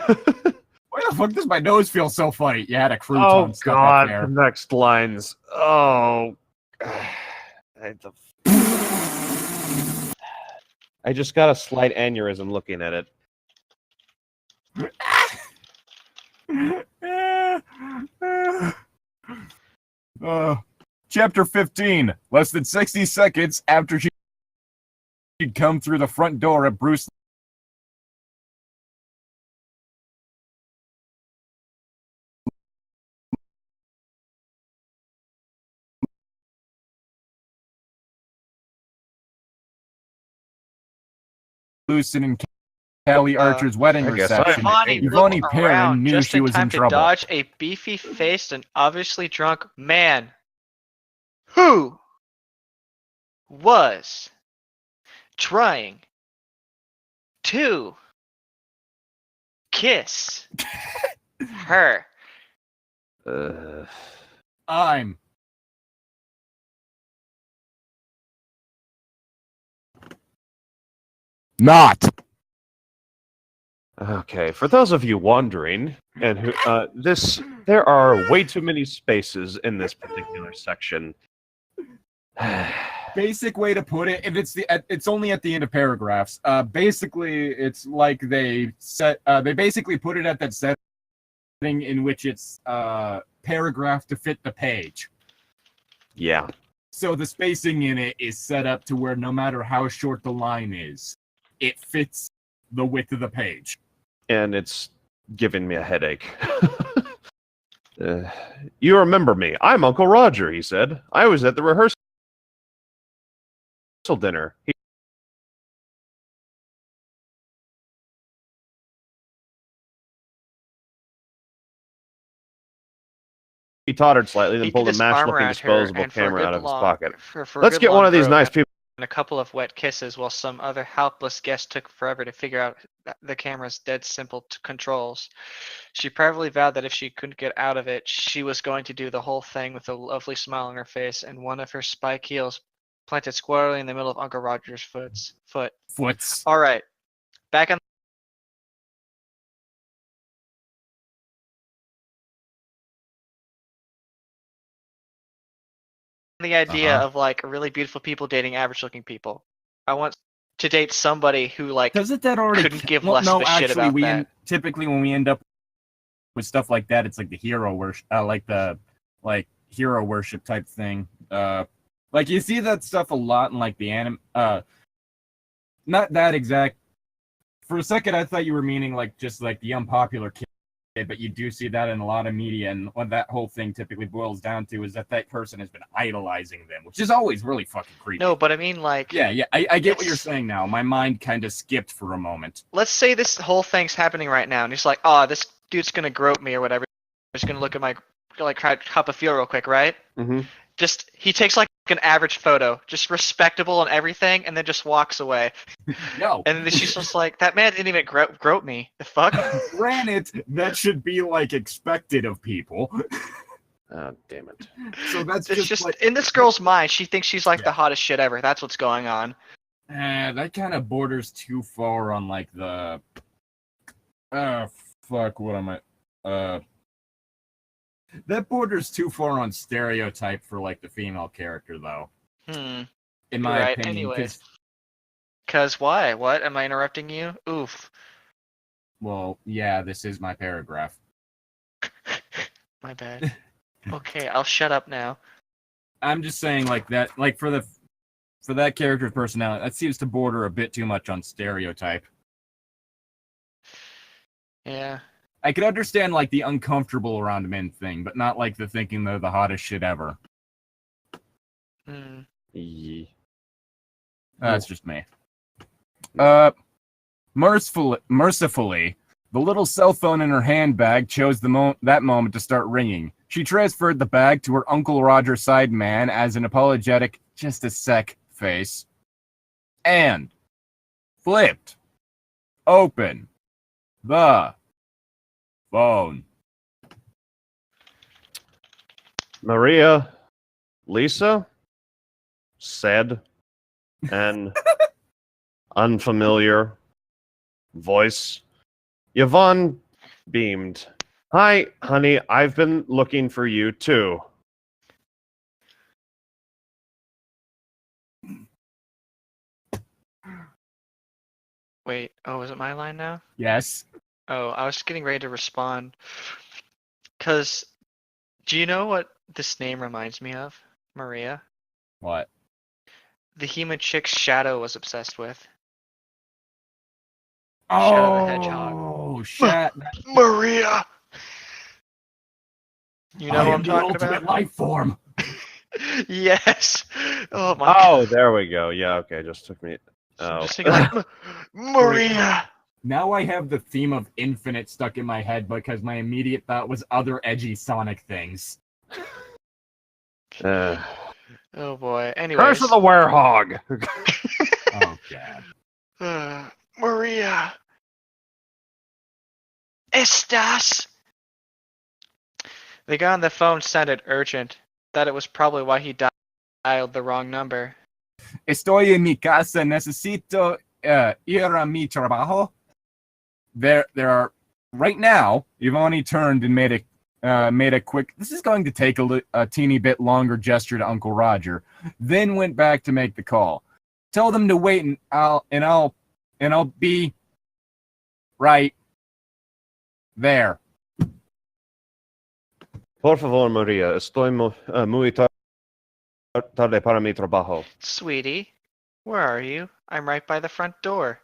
the fuck does my nose feel so funny? You had a crouton Oh stuck God! up there. The next lines. Oh. I just got a slight aneurysm looking at it. Chapter 15. Less than 60 seconds after she'd come through the front door at Bruce Lucen and Callie Archer's wedding I guess I reception. am. Yvonne Perrin knew just she was in time trouble. to dodge a beefy-faced and obviously drunk man who was trying to kiss her. I'm not. Okay, for those of you wondering, and who, there are way too many spaces in this particular section. Basic way to put it, and it's only at the end of paragraphs. Basically, it's like they basically put it at that setting in which it's paragraph to fit the page. Yeah. So the spacing in it is set up to where no matter how short the line is, it fits the width of the page. and it's giving me a headache. You remember me. I'm Uncle Roger, he said. I was at the rehearsal dinner. He tottered slightly, then He pulled put a his arm mash-looking around her, disposable and for a camera good out of his long, pocket. for a Let's good get long one of these throat nice people. and a couple of wet kisses, while some other helpless guest took forever to figure out the camera's dead simple controls. She privately vowed that if she couldn't get out of it, she was going to do the whole thing with a lovely smile on her face, and one of her spike heels planted squarely in the middle of Uncle Roger's foot. Foots. All right, back on the idea of like really beautiful people dating average-looking people. I want to date somebody who like Doesn't that already couldn't give well, less no, of a shit actually, about that. typically when we end up with stuff like that, it's like the hero worship, like the hero worship type thing. Like you see that stuff a lot in like the anime. Not that exact. For a second, I thought you were meaning like just like the unpopular kid, but you do see that in a lot of media, and what that whole thing typically boils down to is that person has been idolizing them, which is always really fucking creepy. No, but I mean like Yeah, I get what you're saying now. My mind kind of skipped for a moment. let's say this whole thing's happening right now, and he's like, "Oh, this dude's gonna grope me or whatever. He's gonna look at my like cup of feel real quick, right?" Mm-hmm. Just he takes like an average photo, just respectable and everything, and then just walks away. No. And then she's just like, "That man didn't even grope me. The fuck?" Granted, that should be like expected of people. Oh, damn it. So that's It's just like, in this girl's mind, she thinks she's like Yeah. the hottest shit ever. That's what's going on. that kind of borders too far on like the fuck, what am I that borders too far on stereotype for like the female character though, in my Right, opinion. anyways. Cause why? What? Am I interrupting you? Oof. Well, yeah, this is my paragraph. My bad. Okay, I'll shut up now. I'm just saying like that, like for that character's personality, that seems to border a bit too much on stereotype. Yeah. I could understand like the uncomfortable around men thing, but not like the thinking they're the hottest shit ever. Yeah. That's just me. Mercifully, the little cell phone in her handbag chose that moment to start ringing. She transferred the bag to her Uncle Roger sideman as an apologetic, just a sec face, and flipped open the phone. Maria, Lisa, said an unfamiliar voice. Yvonne beamed. Hi, honey, I've been looking for you too. Wait. Oh, is it my line now? Yes. Oh, I was getting ready to respond. Cause, do you know what this name reminds me of, Maria? What? The human chick Shadow was obsessed with. Oh, Shadow the Hedgehog. Oh, shit. Maria! You know I who am I'm the talking ultimate about? life form. Yes! Oh my god. Oh, there we go. Yeah, okay, just took me. I'm Oh. just thinking like, Maria! Now I have the theme of Infinite stuck in my head because my immediate thought was other edgy Sonic things. Oh boy. Curse Anyways. of the Werehog. Oh, God. Maria. Estas? The guy on the phone sounded urgent. Thought it was probably why he dialed the wrong number. Estoy en mi casa. Necesito ir a mi trabajo. There are right now. Yvonne turned and made a quick. This is going to take a teeny bit longer gesture to Uncle Roger. Then went back to make the call. Tell them to wait, and I'll be right there. Por favor, Maria, estoy muy tarde para mi trabajo. Sweetie, where are you? I'm right by the front door.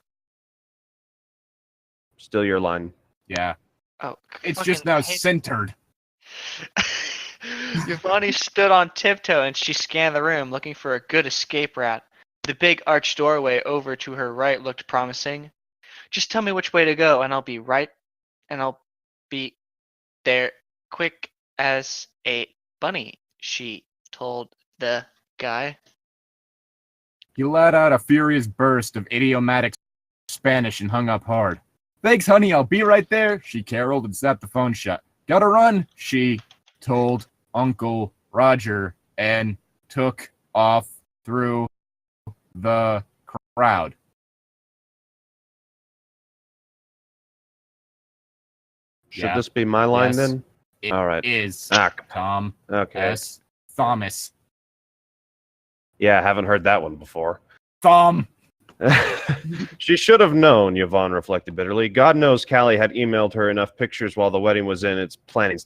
Still your line. Yeah. Oh, It's just now centered. Yvonne stood on tiptoe and she scanned the room, looking for a good escape route. The big arched doorway over to her right looked promising. Just tell me which way to go, and I'll be there quick as a bunny, she told the guy. He let out a furious burst of idiomatic Spanish and hung up hard. Thanks, honey, I'll be right there, she caroled and snapped the phone shut. Gotta run, she told Uncle Roger and took off through the crowd. Should this be my line then? It All right. is Ah, Tom okay. S. Thomas. Yeah, I haven't heard that one before. Thom. She should have known, Yvonne reflected bitterly. God knows Callie had emailed her enough pictures while the wedding was in its planning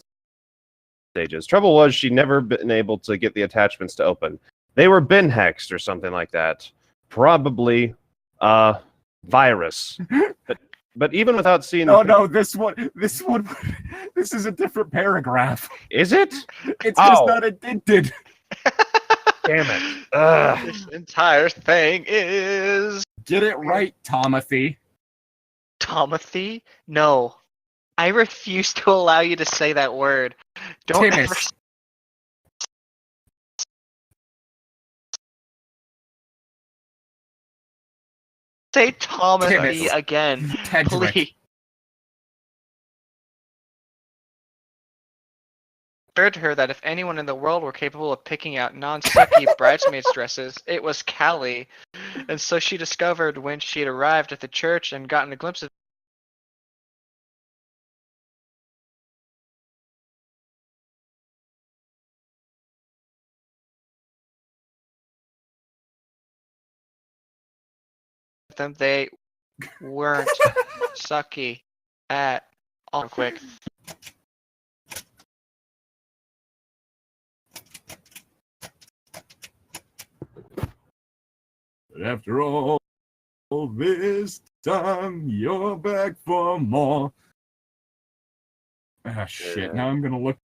stages. Trouble was, she'd never been able to get the attachments to open. They were bin hexed or something like that. Probably virus. But even without seeing... No, this is a different paragraph. Is it? It's just not indented. Damn it. Ugh. This entire thing is... Get it right, Tomothy. Tomothy? No. I refuse to allow you to say that word. Don't Timmis. ever say Tomothy Timmis. again, Tedrick. please. Occurred to her that if anyone in the world were capable of picking out non-sucky bridesmaids' dresses, it was Callie. And so she discovered when she had arrived at the church and gotten a glimpse of them, they weren't sucky at all. Quick. After all this time, you're back for more. Ah, shit. Now I'm gonna look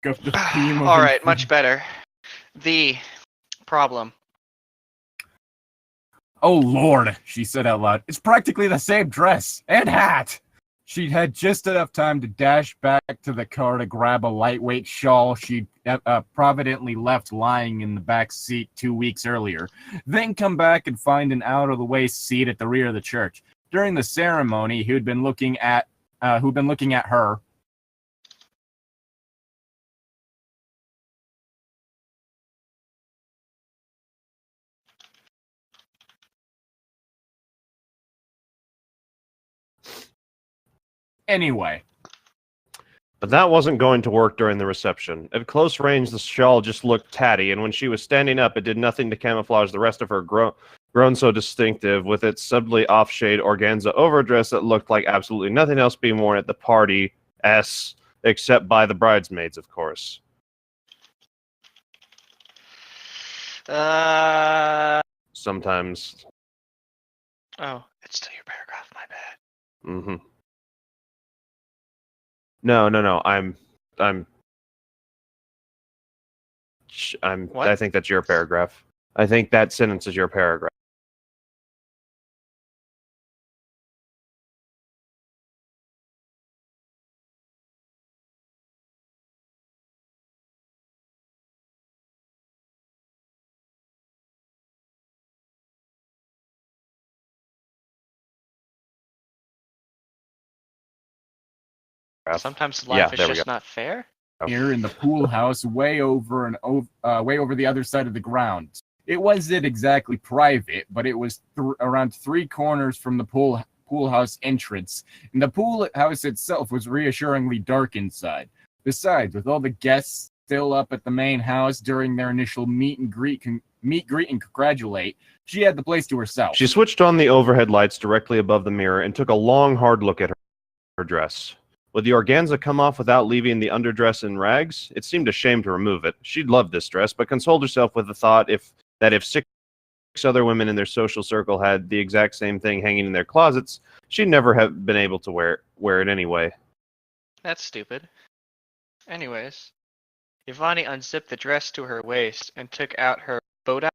up the theme of... Alright, much better. The problem. Oh, Lord, she said out loud. It's practically the same dress and hat. She'd had just enough time to dash back to the car to grab a lightweight shawl she'd providently left lying in the back seat 2 weeks earlier, then come back and find an out-of-the-way seat at the rear of the church. During the ceremony, who'd been looking at her. Anyway. But that wasn't going to work during the reception. At close range, the shawl just looked tatty, and when she was standing up, it did nothing to camouflage the rest of her grown so distinctive, with its subtly off-shade organza overdress that looked like absolutely nothing else being worn at the party, except by the bridesmaids, of course. Sometimes. Oh, it's still your paragraph, my bad. Mm-hmm. No. What? I think that's your paragraph. I think that sentence is your paragraph. Sometimes life is there we just go. not fair. Here in the pool house, way over the other side of the grounds. It wasn't exactly private, but it was around 3 corners from the pool house entrance, and the pool house itself was reassuringly dark inside. Besides, with all the guests still up at the main house during their initial meet and greet and congratulate, she had the place to herself. She switched on the overhead lights directly above the mirror and took a long, hard look at her dress. Would the organza come off without leaving the underdress in rags? It seemed a shame to remove it. She'd loved this dress, but consoled herself with the thought that if 6 other women in their social circle had the exact same thing hanging in their closets, she'd never have been able to wear it anyway. That's stupid. Anyways, Ivani unzipped the dress to her waist and took out her bodice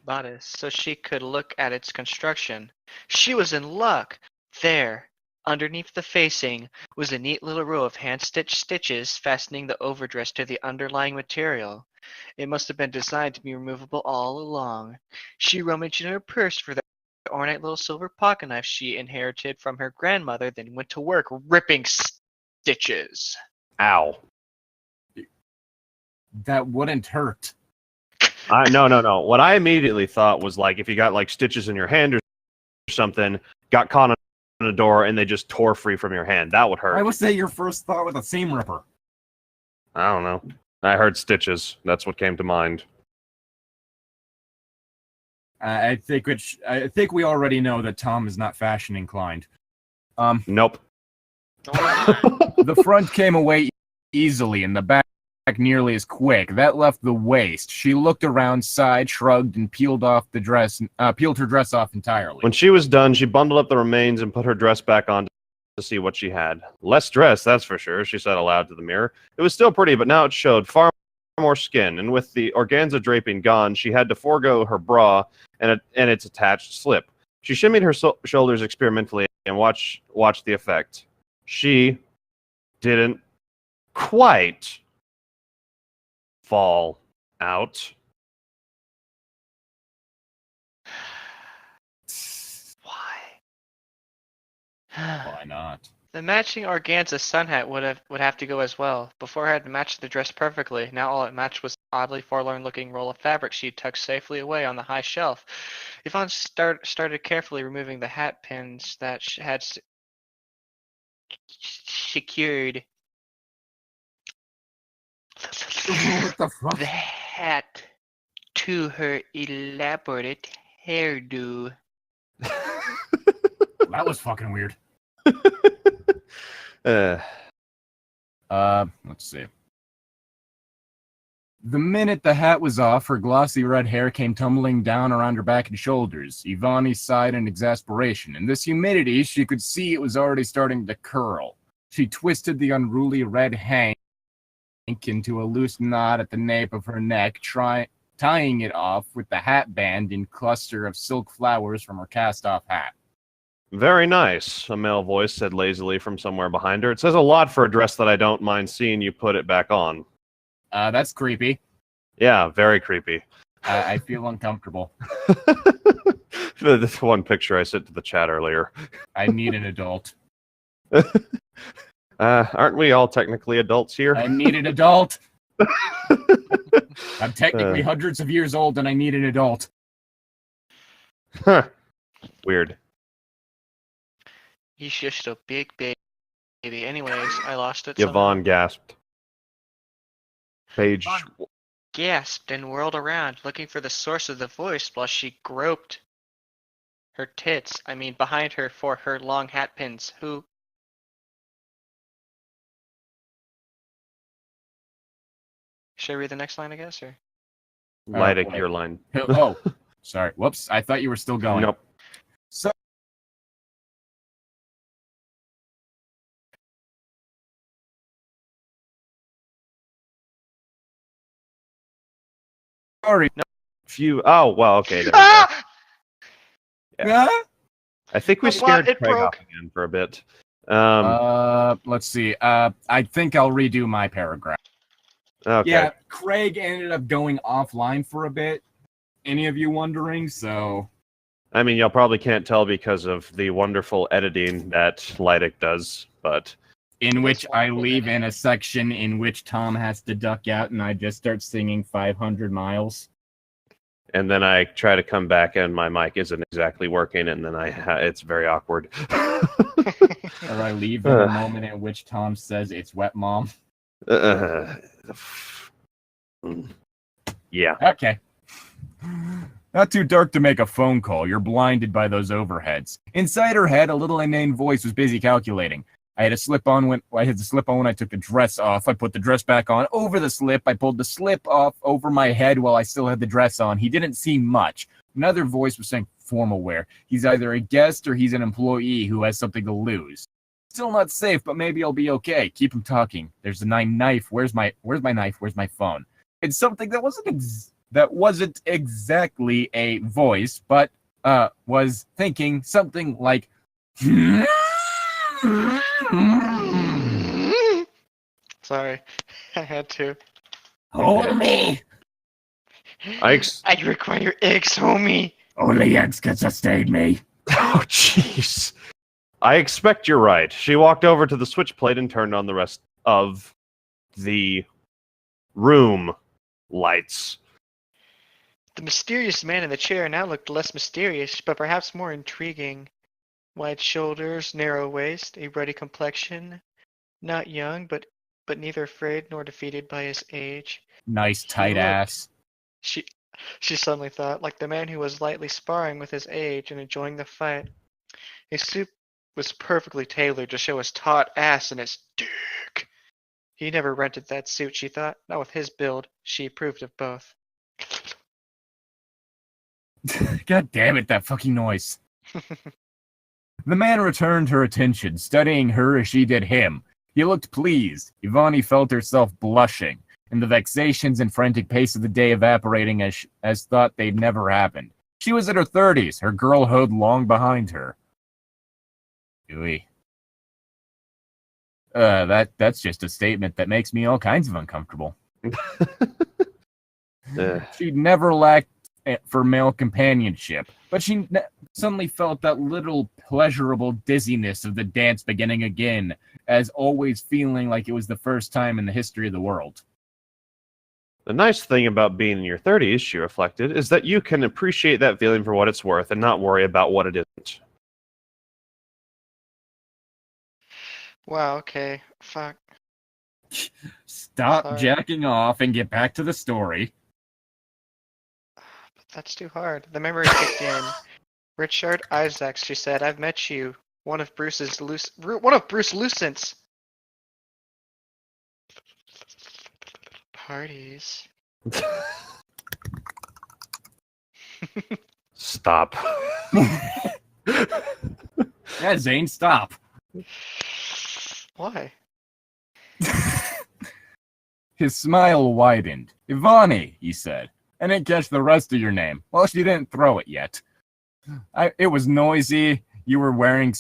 Bodice. so she could look at its construction. She was in luck. There, underneath the facing, was a neat little row of hand-stitched stitches fastening the overdress to the underlying material. It must have been designed to be removable all along. She rummaged in her purse for the ornate little silver pocket knife she inherited from her grandmother, then went to work ripping stitches. Ow. That wouldn't hurt. No. What I immediately thought was like if you got like stitches in your hand or something, got caught on a door and they just tore free from your hand. That would hurt. I would say your first thought was a seam ripper. I don't know. I heard stitches. That's what came to mind. I think we already know that Tom is not fashion inclined. Nope. The front came away easily, and the back nearly as quick. That left the waist. She looked around, sighed, shrugged, and peeled her dress off entirely. When she was done, she bundled up the remains and put her dress back on to see what she had. Less dress, that's for sure, she said aloud to the mirror. It was still pretty, but now it showed far more skin, and with the organza draping gone, she had to forego her bra and its attached slip. She shimmied her shoulders experimentally and watched the effect. She didn't quite fall out. Why not? The matching organza sun hat would have to go as well. Before it had matched the dress perfectly. Now all it matched was an oddly forlorn-looking roll of fabric she tucked safely away on the high shelf. Yvonne started carefully removing the hat pins that she had secured What the fuck? the hat to her elaborate hairdo. That was fucking weird. Uh, Let's see. The minute the hat was off, her glossy red hair came tumbling down around her back and shoulders. Ivani sighed in exasperation. In this humidity, she could see it was already starting to curl. She twisted the unruly red hank into a loose knot at the nape of her neck, tying it off with the hat band and cluster of silk flowers from her cast-off hat. Very nice, a male voice said lazily from somewhere behind her. It says a lot for a dress that I don't mind seeing you put it back on. That's creepy. Yeah, very creepy. I feel uncomfortable. This one picture I sent to the chat earlier. I need an adult. Aren't we all technically adults here? I need an adult. I'm technically hundreds of years old and I need an adult. Huh. Weird. He's just a big baby. Anyways, I lost it. Yvonne gasped. Page. Yvonne gasped and whirled around, looking for the source of the voice while she groped her tits, behind her for her long hat pins. Who? Should I read the next line, I guess, or? Llytic, your line. Oh, sorry. Whoops. I thought you were still going. Nope. Sorry. No. Oh, well, okay. There we go. Yeah. I think we scared it Craig broke. off again for a bit. Let's see. I think I'll redo my paragraph. Okay. Yeah, Craig ended up going offline for a bit. Any of you wondering? So, I mean, y'all probably can't tell because of the wonderful editing that Llytic does, but... In which I leave in a section in which Tom has to duck out and I just start singing 500 miles. And then I try to come back and my mic isn't exactly working, and then it's very awkward. Or I leave in a moment in which Tom says it's wet, Mom. Yeah. Okay. Not too dark to make a phone call. You're blinded by those overheads. Inside her head, a little inane voice was busy calculating. I had to slip on when I took the dress off. I put the dress back on over the slip. I pulled the slip off over my head while I still had the dress on. He didn't see much. Another voice was saying formal wear. He's either a guest or he's an employee who has something to lose. Still not safe, but maybe I'll be okay. Keep him talking. There's a knife. Where's my knife? Where's my phone? It's something that wasn't exactly a voice, but was thinking something like Sorry, I had to. hold me. I require eggs, homie. Only eggs can sustain me. Oh, jeez. I expect you're right. She walked over to the switch plate and turned on the rest of the room lights. The mysterious man in the chair now looked less mysterious, but perhaps more intriguing. Wide shoulders, narrow waist, a ruddy complexion. Not young, but neither afraid nor defeated by his age. Nice tight ass. She suddenly thought, like the man who was lightly sparring with his age and enjoying the fight. His suit was perfectly tailored to show his taut ass and his dick. He never rented that suit, she thought. Not with his build. She approved of both. God damn it, that fucking noise. The man returned her attention, studying her as she did him. He looked pleased. Ivani felt herself blushing, and the vexations and frantic pace of the day evaporating as thought they'd never happened. She was in her 30s, her girlhood long behind her. Ooey. That's just a statement that makes me all kinds of uncomfortable. She'd never lacked for male companionship, but she suddenly felt that little pleasurable dizziness of the dance beginning again, as always feeling like it was the first time in the history of the world. The nice thing about being in your 30s, she reflected, is that you can appreciate that feeling for what it's worth and not worry about what it isn't. Wow, okay. Fuck. Stop Sorry. jacking off and get back to the story. But that's too hard. The memory kicked in. Richard Isaacs, she said, I've met you. One of Bruce Lucent's parties. Stop. Yeah, Zane, stop. Why? His smile widened. Ivani, he said. I didn't catch the rest of your name. Well, she didn't throw it yet. It was noisy. You were wearing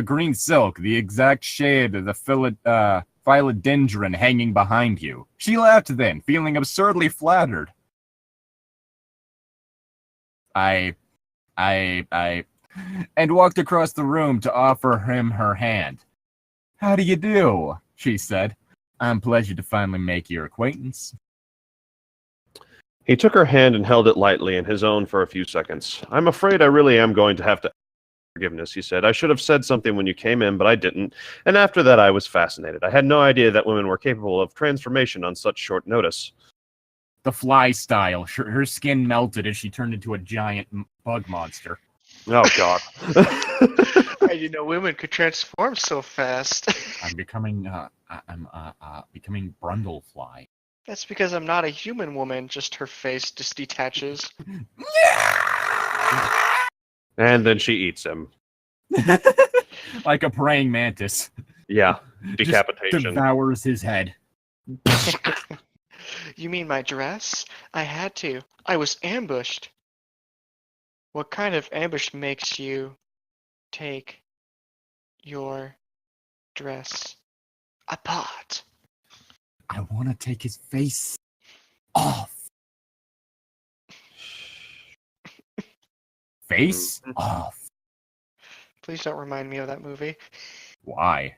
green silk, the exact shade of the philodendron hanging behind you. She laughed then, feeling absurdly flattered. And walked across the room to offer him her hand. How do you do? She said. I'm pleased to finally make your acquaintance. He took her hand and held it lightly in his own for a few seconds. I'm afraid I really am going to have to ask for forgiveness, he said. I should have said something when you came in, but I didn't. And after that, I was fascinated. I had no idea that women were capable of transformation on such short notice. The Fly style. Her skin melted as she turned into a giant bug monster. Oh, God. I didn't know women could transform so fast. I'm becoming Brundlefly. That's because I'm not a human woman, just her face just detaches. And then she eats him. Like a praying mantis. Yeah, Just decapitation. devours his head. You mean my dress? I had to. I was ambushed. What kind of ambush makes you take your dress apart? I want to take his face off. Face off. Please don't remind me of that movie. Why?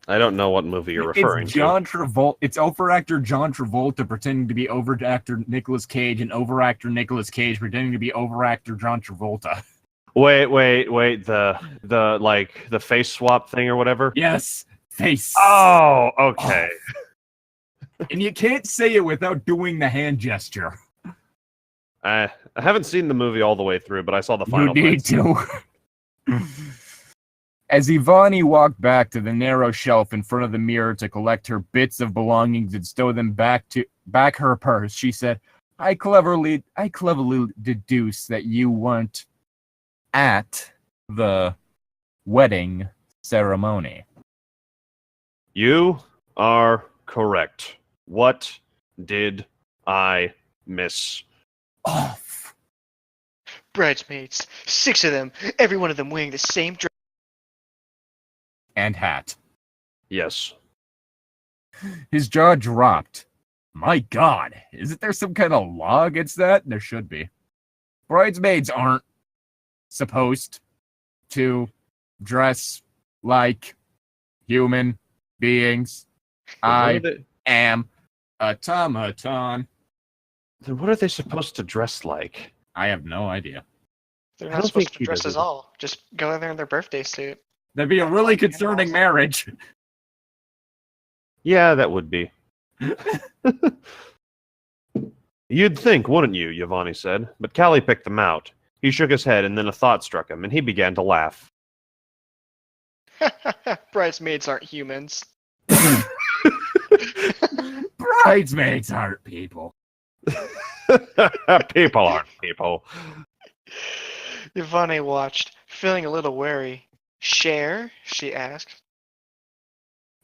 I don't know what movie you're referring It's to. John Travolta. It's over-actor John Travolta pretending to be over-actor Nicolas Cage, and over-actor Nicolas Cage pretending to be over-actor John Travolta. Wait. The face swap thing or whatever? Yes, face. Oh, okay. And you can't say it without doing the hand gesture. I haven't seen the movie all the way through, but I saw the final You need fight. to. As Ivani walked back to the narrow shelf in front of the mirror to collect her bits of belongings and stow them back her purse, she said, I cleverly deduce that you weren't at the wedding ceremony. You are correct. What did I miss? Off. Bridesmaids, 6 of them, every one of them wearing the same dress. And hat. Yes. His jaw dropped. My God, isn't there some kind of law against that? There should be. Bridesmaids aren't supposed to dress like human beings. I am automaton. Then what are they supposed to dress like? I have no idea. They're I not don't supposed think to he dress does at it. all. Just go in there in their birthday suit. That'd be a really concerning marriage. Yeah, that would be. You'd think, wouldn't you, Yvonne said, but Callie picked them out. He shook his head, and then a thought struck him, and he began to laugh. Bridesmaids aren't humans. Bridesmaids aren't people. People aren't people. Yvonne watched, feeling a little wary. Share? She asked.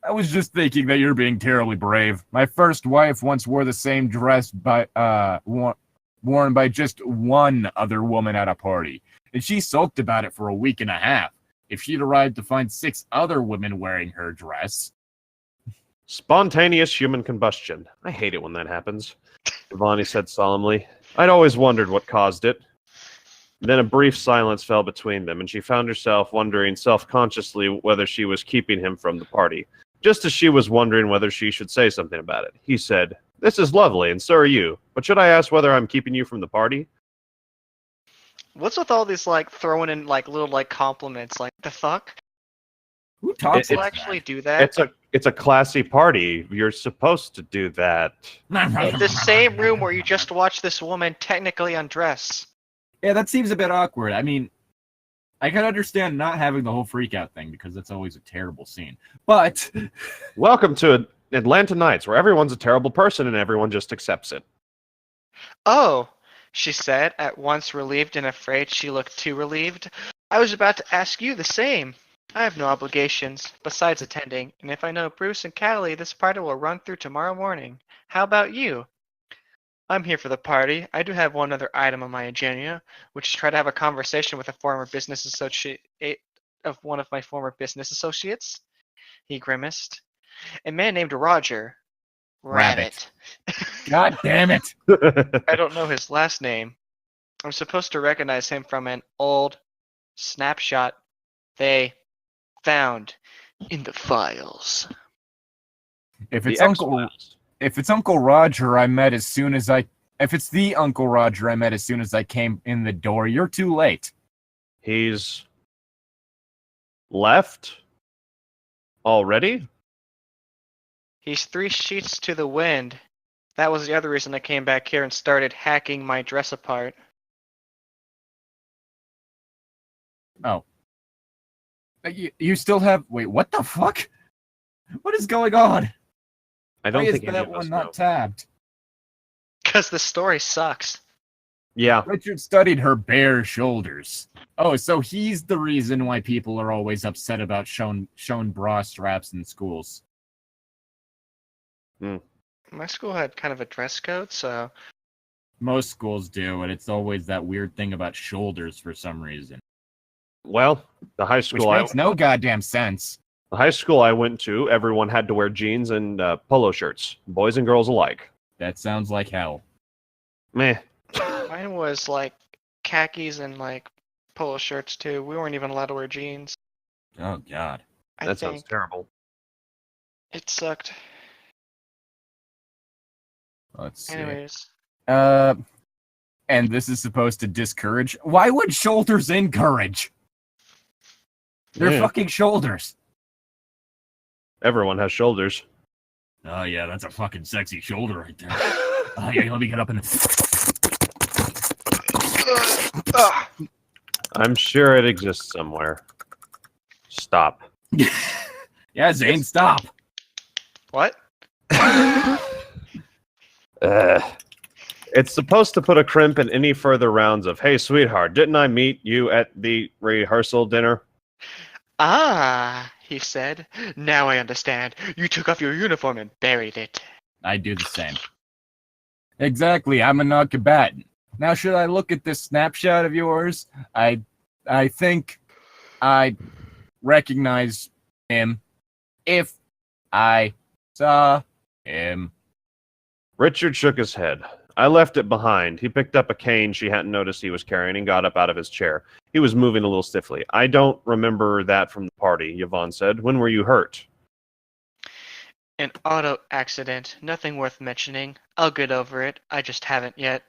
I was just thinking that you're being terribly brave. My first wife once wore the same dress worn by just one other woman at a party, and she sulked about it for a week and a half. If she'd arrived to find 6 other women wearing her dress... Spontaneous human combustion. I hate it when that happens, Yvonne said solemnly. I'd always wondered what caused it. Then a brief silence fell between them, and she found herself wondering self-consciously whether she was keeping him from the party. Just as she was wondering whether she should say something about it, he said, This is lovely, and so are you. But should I ask whether I'm keeping you from the party? What's with all these, like, throwing in, like, little, like, compliments? Like, the fuck? Who talks People like actually do that? It's a classy party. You're supposed to do that. In the same room where you just watched this woman technically undress. Yeah, that seems a bit awkward. I mean, I can understand not having the whole freakout thing because that's always a terrible scene. But Welcome to Atlanta Nights, where everyone's a terrible person and everyone just accepts it. Oh, she said, at once relieved and afraid she looked too relieved. I was about to ask you the same. I have no obligations besides attending, and if I know Bruce and Callie, this party will run through tomorrow morning. How about you? I'm here for the party. I do have one other item on my agenda, which is try to have a conversation with a former business associate of one of my former business associates. He grimaced. A man named Roger. Rabbit. God damn it. I don't know his last name. I'm supposed to recognize him from an old snapshot they found in the files. If The it's Uncle X-Files. If it's Uncle Roger I met as soon as I if it's the Uncle Roger I met as soon as I came in the door, you're too late. He's left already? He's 3 sheets to the wind. That was the other reason I came back here and started hacking my dress apart. Oh. You still have wait, what the fuck? What is going on? I don't Why think is any that of us one know. not tabbed? Because the story sucks. Yeah, Richard studied her bare shoulders. Oh, so he's the reason why people are always upset about shown bra straps in schools. My school had kind of a dress code, so Most schools do, and it's always that weird thing about shoulders for some reason. well, the high Which school makes no goddamn sense. the high school I went to, everyone had to wear jeans and polo shirts, boys and girls alike. That sounds like hell. Meh. mine was like khakis and like polo shirts too. We weren't even allowed to wear jeans. Oh, God. I That think sounds terrible. it sucked. Let's see. Anyways, And this is supposed to discourage. Why would shoulders encourage? They're Yeah. fucking shoulders. Everyone has shoulders. Oh, yeah, that's a fucking sexy shoulder right there. Yeah, let me get up and... I'm sure it exists somewhere. Stop. Yeah, Zane, stop. What? It's supposed to put a crimp in any further rounds of, hey, sweetheart, didn't I meet you at the rehearsal dinner? Ah, he said. Now I understand. You took off your uniform and buried it. I do the same. Exactly, I'm a non-combatant. Now, should I look at this snapshot of yours? I think I recognize him if I saw him. Richard shook his head. I left it behind. He picked up a cane she hadn't noticed he was carrying and got up out of his chair. He was moving a little stiffly. I don't remember that from the party, Yvonne said. When were you hurt? An auto accident. Nothing worth mentioning. I'll get over it. I just haven't yet.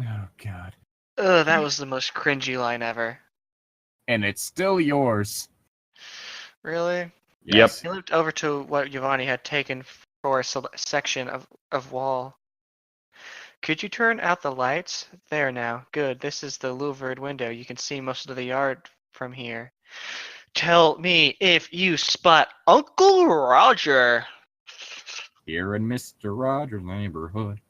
Oh, God. Ugh, that was the most cringy line ever. And it's still yours. Really? Yes. He looked over to what Giovanni had taken for a section of wall. Could you turn out the lights? There now. Good. This is the louvered window. You can see most of the yard from here. Tell me if you spot Uncle Roger. Here in Mr. Rogers' neighborhood.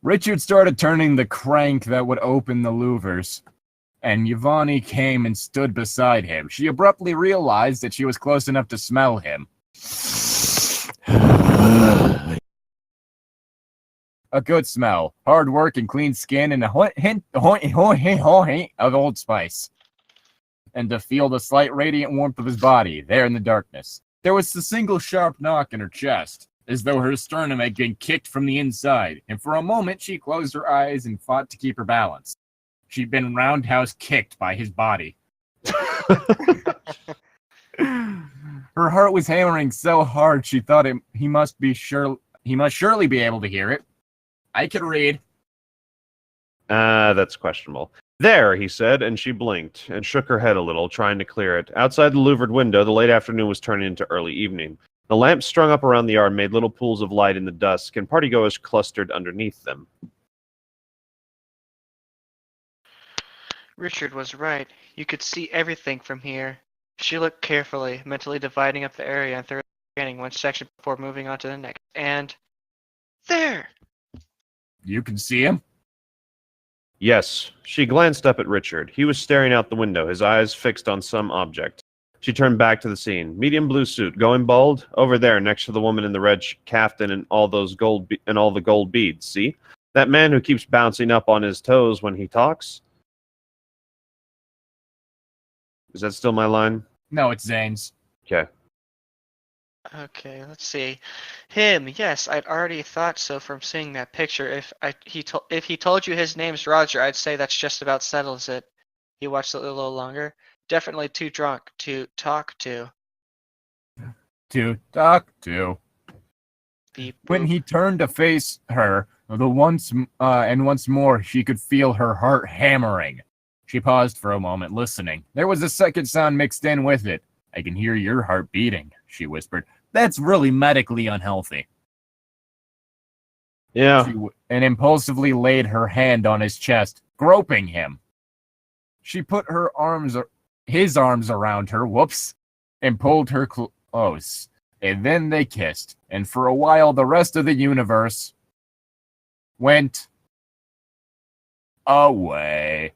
Richard started turning the crank that would open the louvers, and Giovanni came and stood beside him. She abruptly realized that she was close enough to smell him. A good smell, hard work and clean skin, and a hint of Old Spice. And to feel the slight radiant warmth of his body, there in the darkness. There was a single sharp knock in her chest, as though her sternum had been kicked from the inside, and for a moment she closed her eyes and fought to keep her balance. She'd been roundhouse kicked by his body. Her heart was hammering so hard she thought he must surely be able to hear it. I can read. That's questionable. There, he said, and she blinked and shook her head a little, trying to clear it. Outside the louvered window, the late afternoon was turning into early evening. The lamps strung up around the yard made little pools of light in the dusk, and partygoers clustered underneath them. Richard was right. You could see everything from here. She looked carefully, mentally dividing up the area and thoroughly scanning one section before moving on to the next. And there! You can see him? Yes. She glanced up at Richard. He was staring out the window, his eyes fixed on some object. She turned back to the scene. Medium blue suit, going bald, over there next to the woman in the red caftan and all the gold beads. See? That man who keeps bouncing up on his toes when he talks? Is that still my line? No, it's Zane's. Okay. Okay, let's see. Him, yes, I'd already thought so from seeing that picture. If he told you his name's Roger, I'd say that's just about settles it. He watched it a little longer. Definitely too drunk to talk to. To talk to. Beep, When boop. he turned to face her, once more she could feel her heart hammering. She paused for a moment, listening. There was a second sound mixed in with it. I can hear your heart beating, she whispered. That's really medically unhealthy. Yeah. And impulsively laid her hand on his chest, groping him. She put his arms around her, and pulled her close. And then they kissed. And for a while, the rest of the universe went away.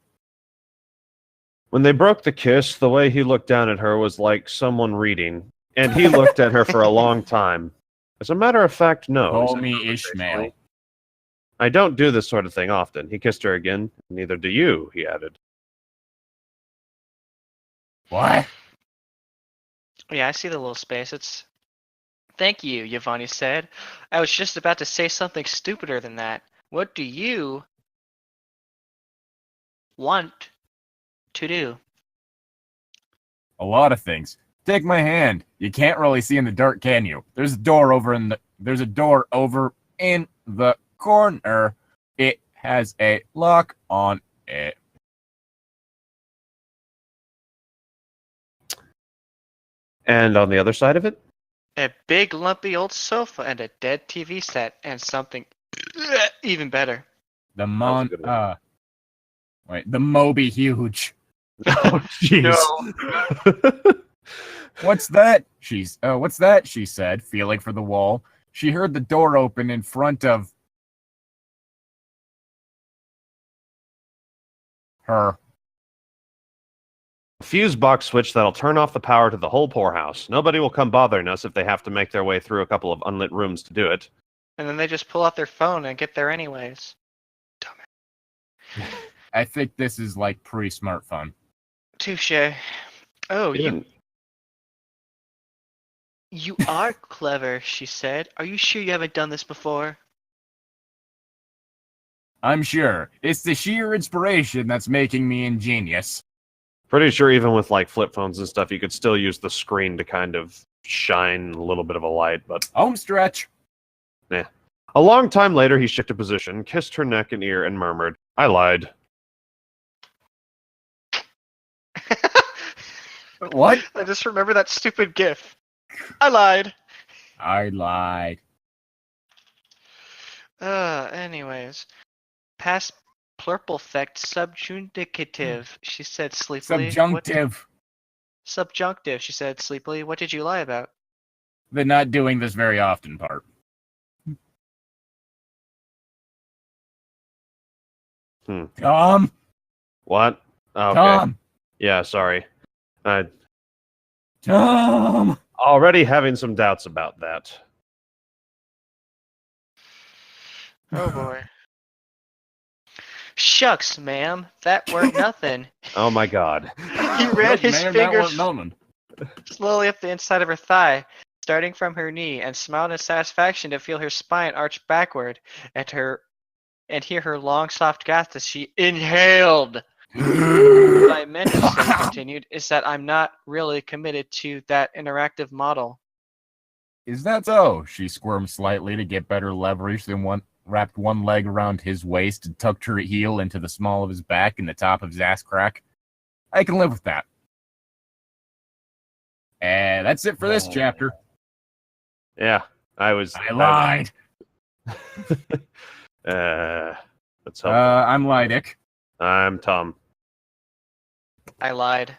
When they broke the kiss, the way he looked down at her was like someone reading, and he looked at her for a long time. As a matter of fact, no. Call me Ishmael. I don't do this sort of thing often. He kissed her again. Neither do you, he added. What? Yeah, I see the little space. It's. Thank you, Giovanni said. I was just about to say something stupider than that. What do you want to do? A lot of things. Take my hand. You can't really see in the dark, can you? There's a door over in the corner. It has a lock on it. And on the other side of it? A big lumpy old sofa and a dead TV set and something even better. The was a good one. Wait, the Moby Huge. Oh, jeez. What's that? What's that? She said, feeling for the wall. She heard the door open in front of her. A fuse box switch that'll turn off the power to the whole poorhouse. Nobody will come bothering us if they have to make their way through a couple of unlit rooms to do it. And then they just pull out their phone and get there anyways. I think this is like pre-smartphone. Touche. Oh, Even- you are clever, she said. Are you sure you haven't done this before? I'm sure. It's the sheer inspiration that's making me ingenious. Pretty sure even with like flip phones and stuff, you could still use the screen to kind of shine a little bit of a light, but Home stretch. a long time later, he shifted position, kissed her neck and ear, and murmured, "I lied." What? I just remember that stupid gif. I lied. I lied. Anyways. Past pluralfect subjunctive, she said sleepily. Subjunctive. Subjunctive, she said sleepily. What did you lie about? The not doing this very often part. Tom. What? Oh, okay. Tom. Yeah, sorry. Tom. Already having some doubts about that. Oh boy. Shucks, ma'am. That weren't nothing. Oh my god. He ran his Man, that fingers wasn't nothing. slowly up the inside of her thigh, starting from her knee, and smiled in satisfaction to feel her spine arch backward and hear her long, soft gasp as she inhaled. What I meant to say, continued, is that I'm not really committed to that interactive model. Is that so? She squirmed slightly to get better leverage, then wrapped one leg around his waist and tucked her heel into the small of his back and the top of his ass crack. I can live with that. And that's it for this chapter. Yeah, I lied. Let's hope. I'm Llytic. I'm Tom. I lied.